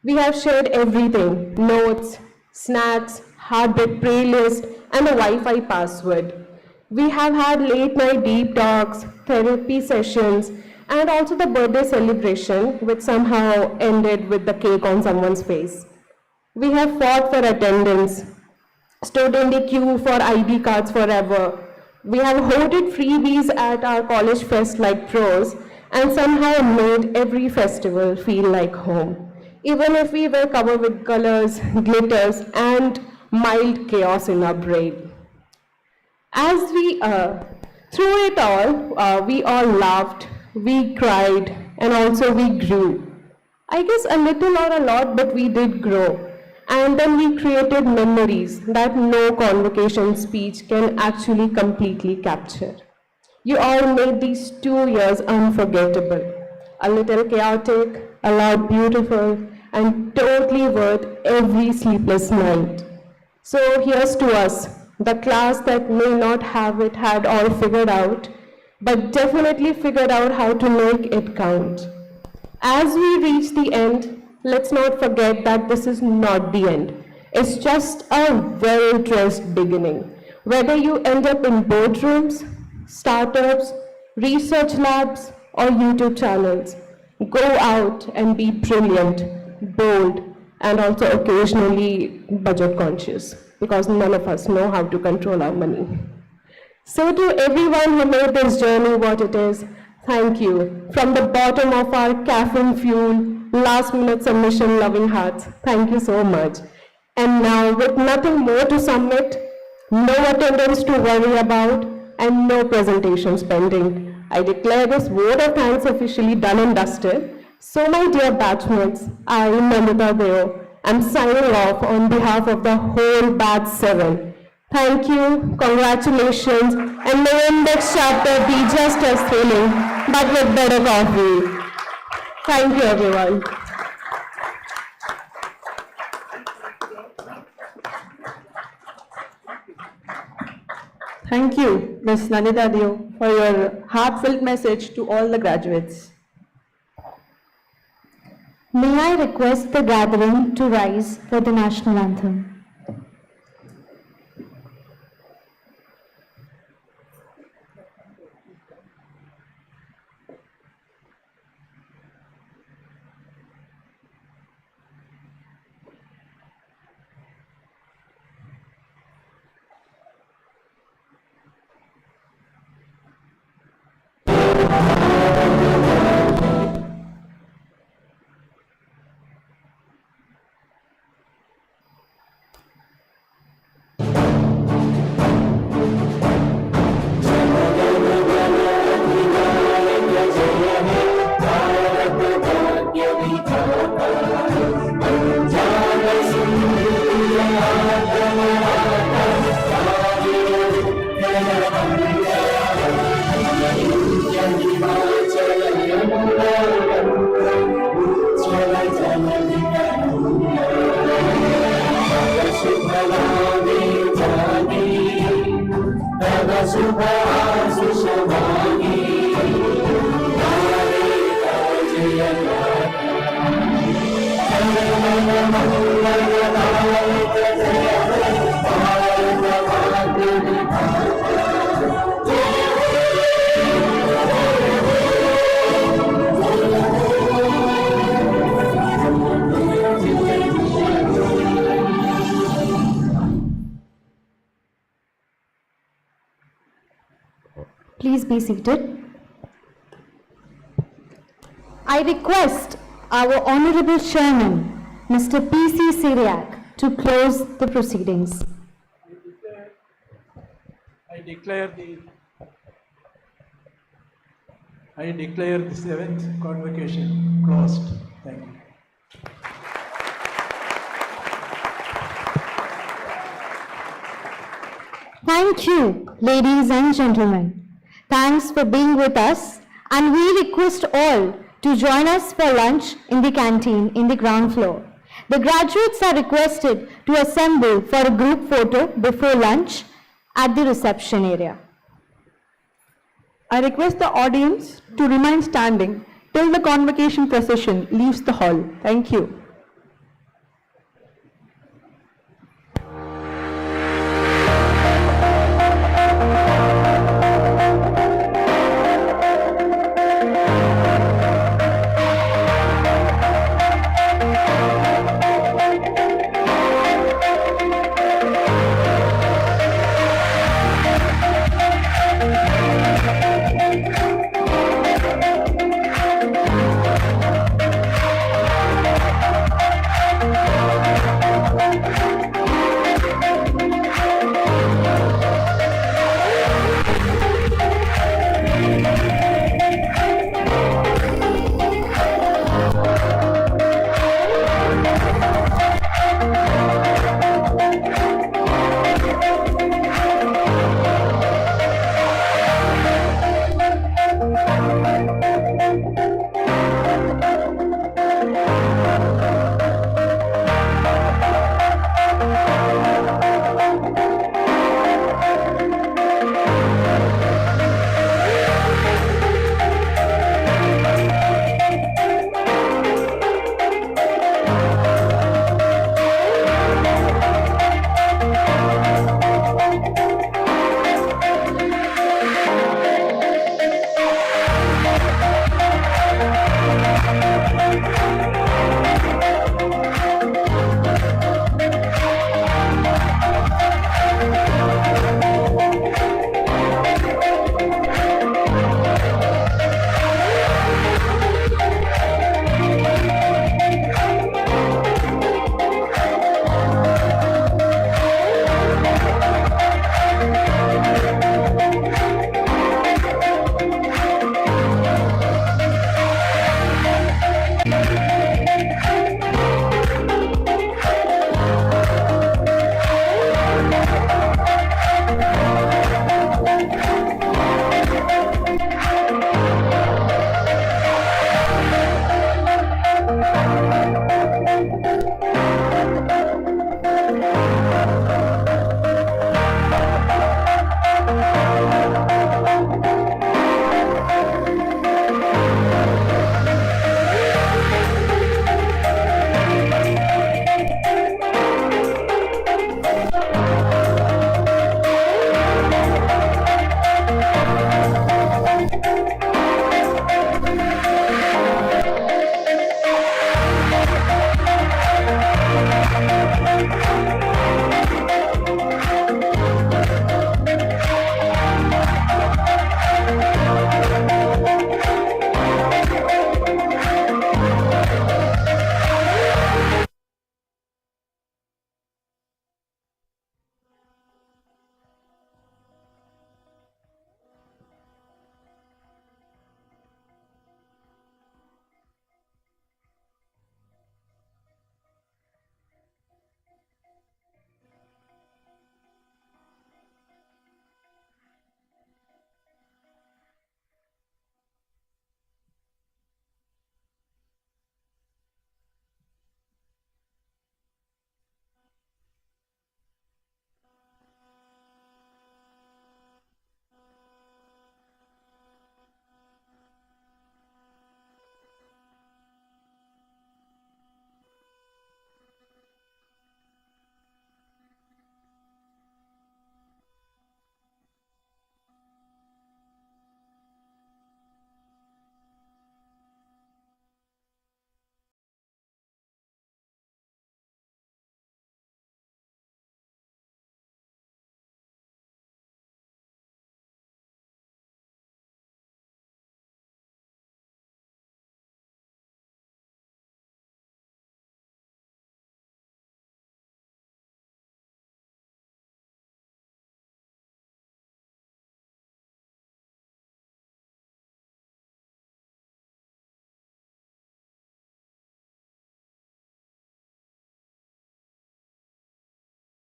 [SPEAKER 9] We have shared everything, notes, snacks, heartbeat playlist, and a Wi-Fi password. We have had late night deep talks, therapy sessions, and also the birthday celebration, which somehow ended with the cake on someone's face. We have fought for attendance, stood in the queue for ID cards forever. We have hoarded freebies at our college fest like pros, and somehow made every festival feel like home, even if we were covered with colors, glitters, and mild chaos in our brain. As we, through it all, we all laughed, we cried, and also we grew. I guess a little or a lot, but we did grow. And then we created memories that no convocation speech can actually completely capture. You all made these 2 years unforgettable. A little chaotic, a lot beautiful, and totally worth every sleepless night. So here's to us, the class that may not have it had all figured out, but definitely figured out how to make it count. As we reach the end, let's not forget that this is not the end. It's just a well-dressed beginning. Whether you end up in boardrooms, startups, research labs, or YouTube channels, go out and be brilliant, bold, and also occasionally budget conscious, because none of us know how to control our money. So to everyone who made this journey what it is, thank you. From the bottom of our caffeine-fueled, last-minute submission loving hearts, thank you so much. And now, with nothing more to submit, no attendance to worry about, and no presentations pending, I declare this vote of thanks officially done and dusted. So my dear batchmates, I, Namita Deo, am signing off on behalf of the whole batch 7. Thank you, congratulations, and may the next chapter be just as thrilling, but with better coffee. Thank you, everyone.
[SPEAKER 2] Thank you, Ms. Nanita Deo, for your heartfelt message to all the graduates.
[SPEAKER 1] May I request the gathering to rise for the national anthem? please be seated. I request our Honorable Chairman, Mr. P.C. Syriac, to close the proceedings.
[SPEAKER 7] I declare the seventh convocation closed. Thank you.
[SPEAKER 1] Thank you, ladies and gentlemen. Thanks for being with us, and we request all to join us for lunch in the canteen in the ground floor. The graduates are requested to assemble for a group photo before lunch at the reception area.
[SPEAKER 2] I request the audience to remain standing till the convocation procession leaves the hall. Thank you.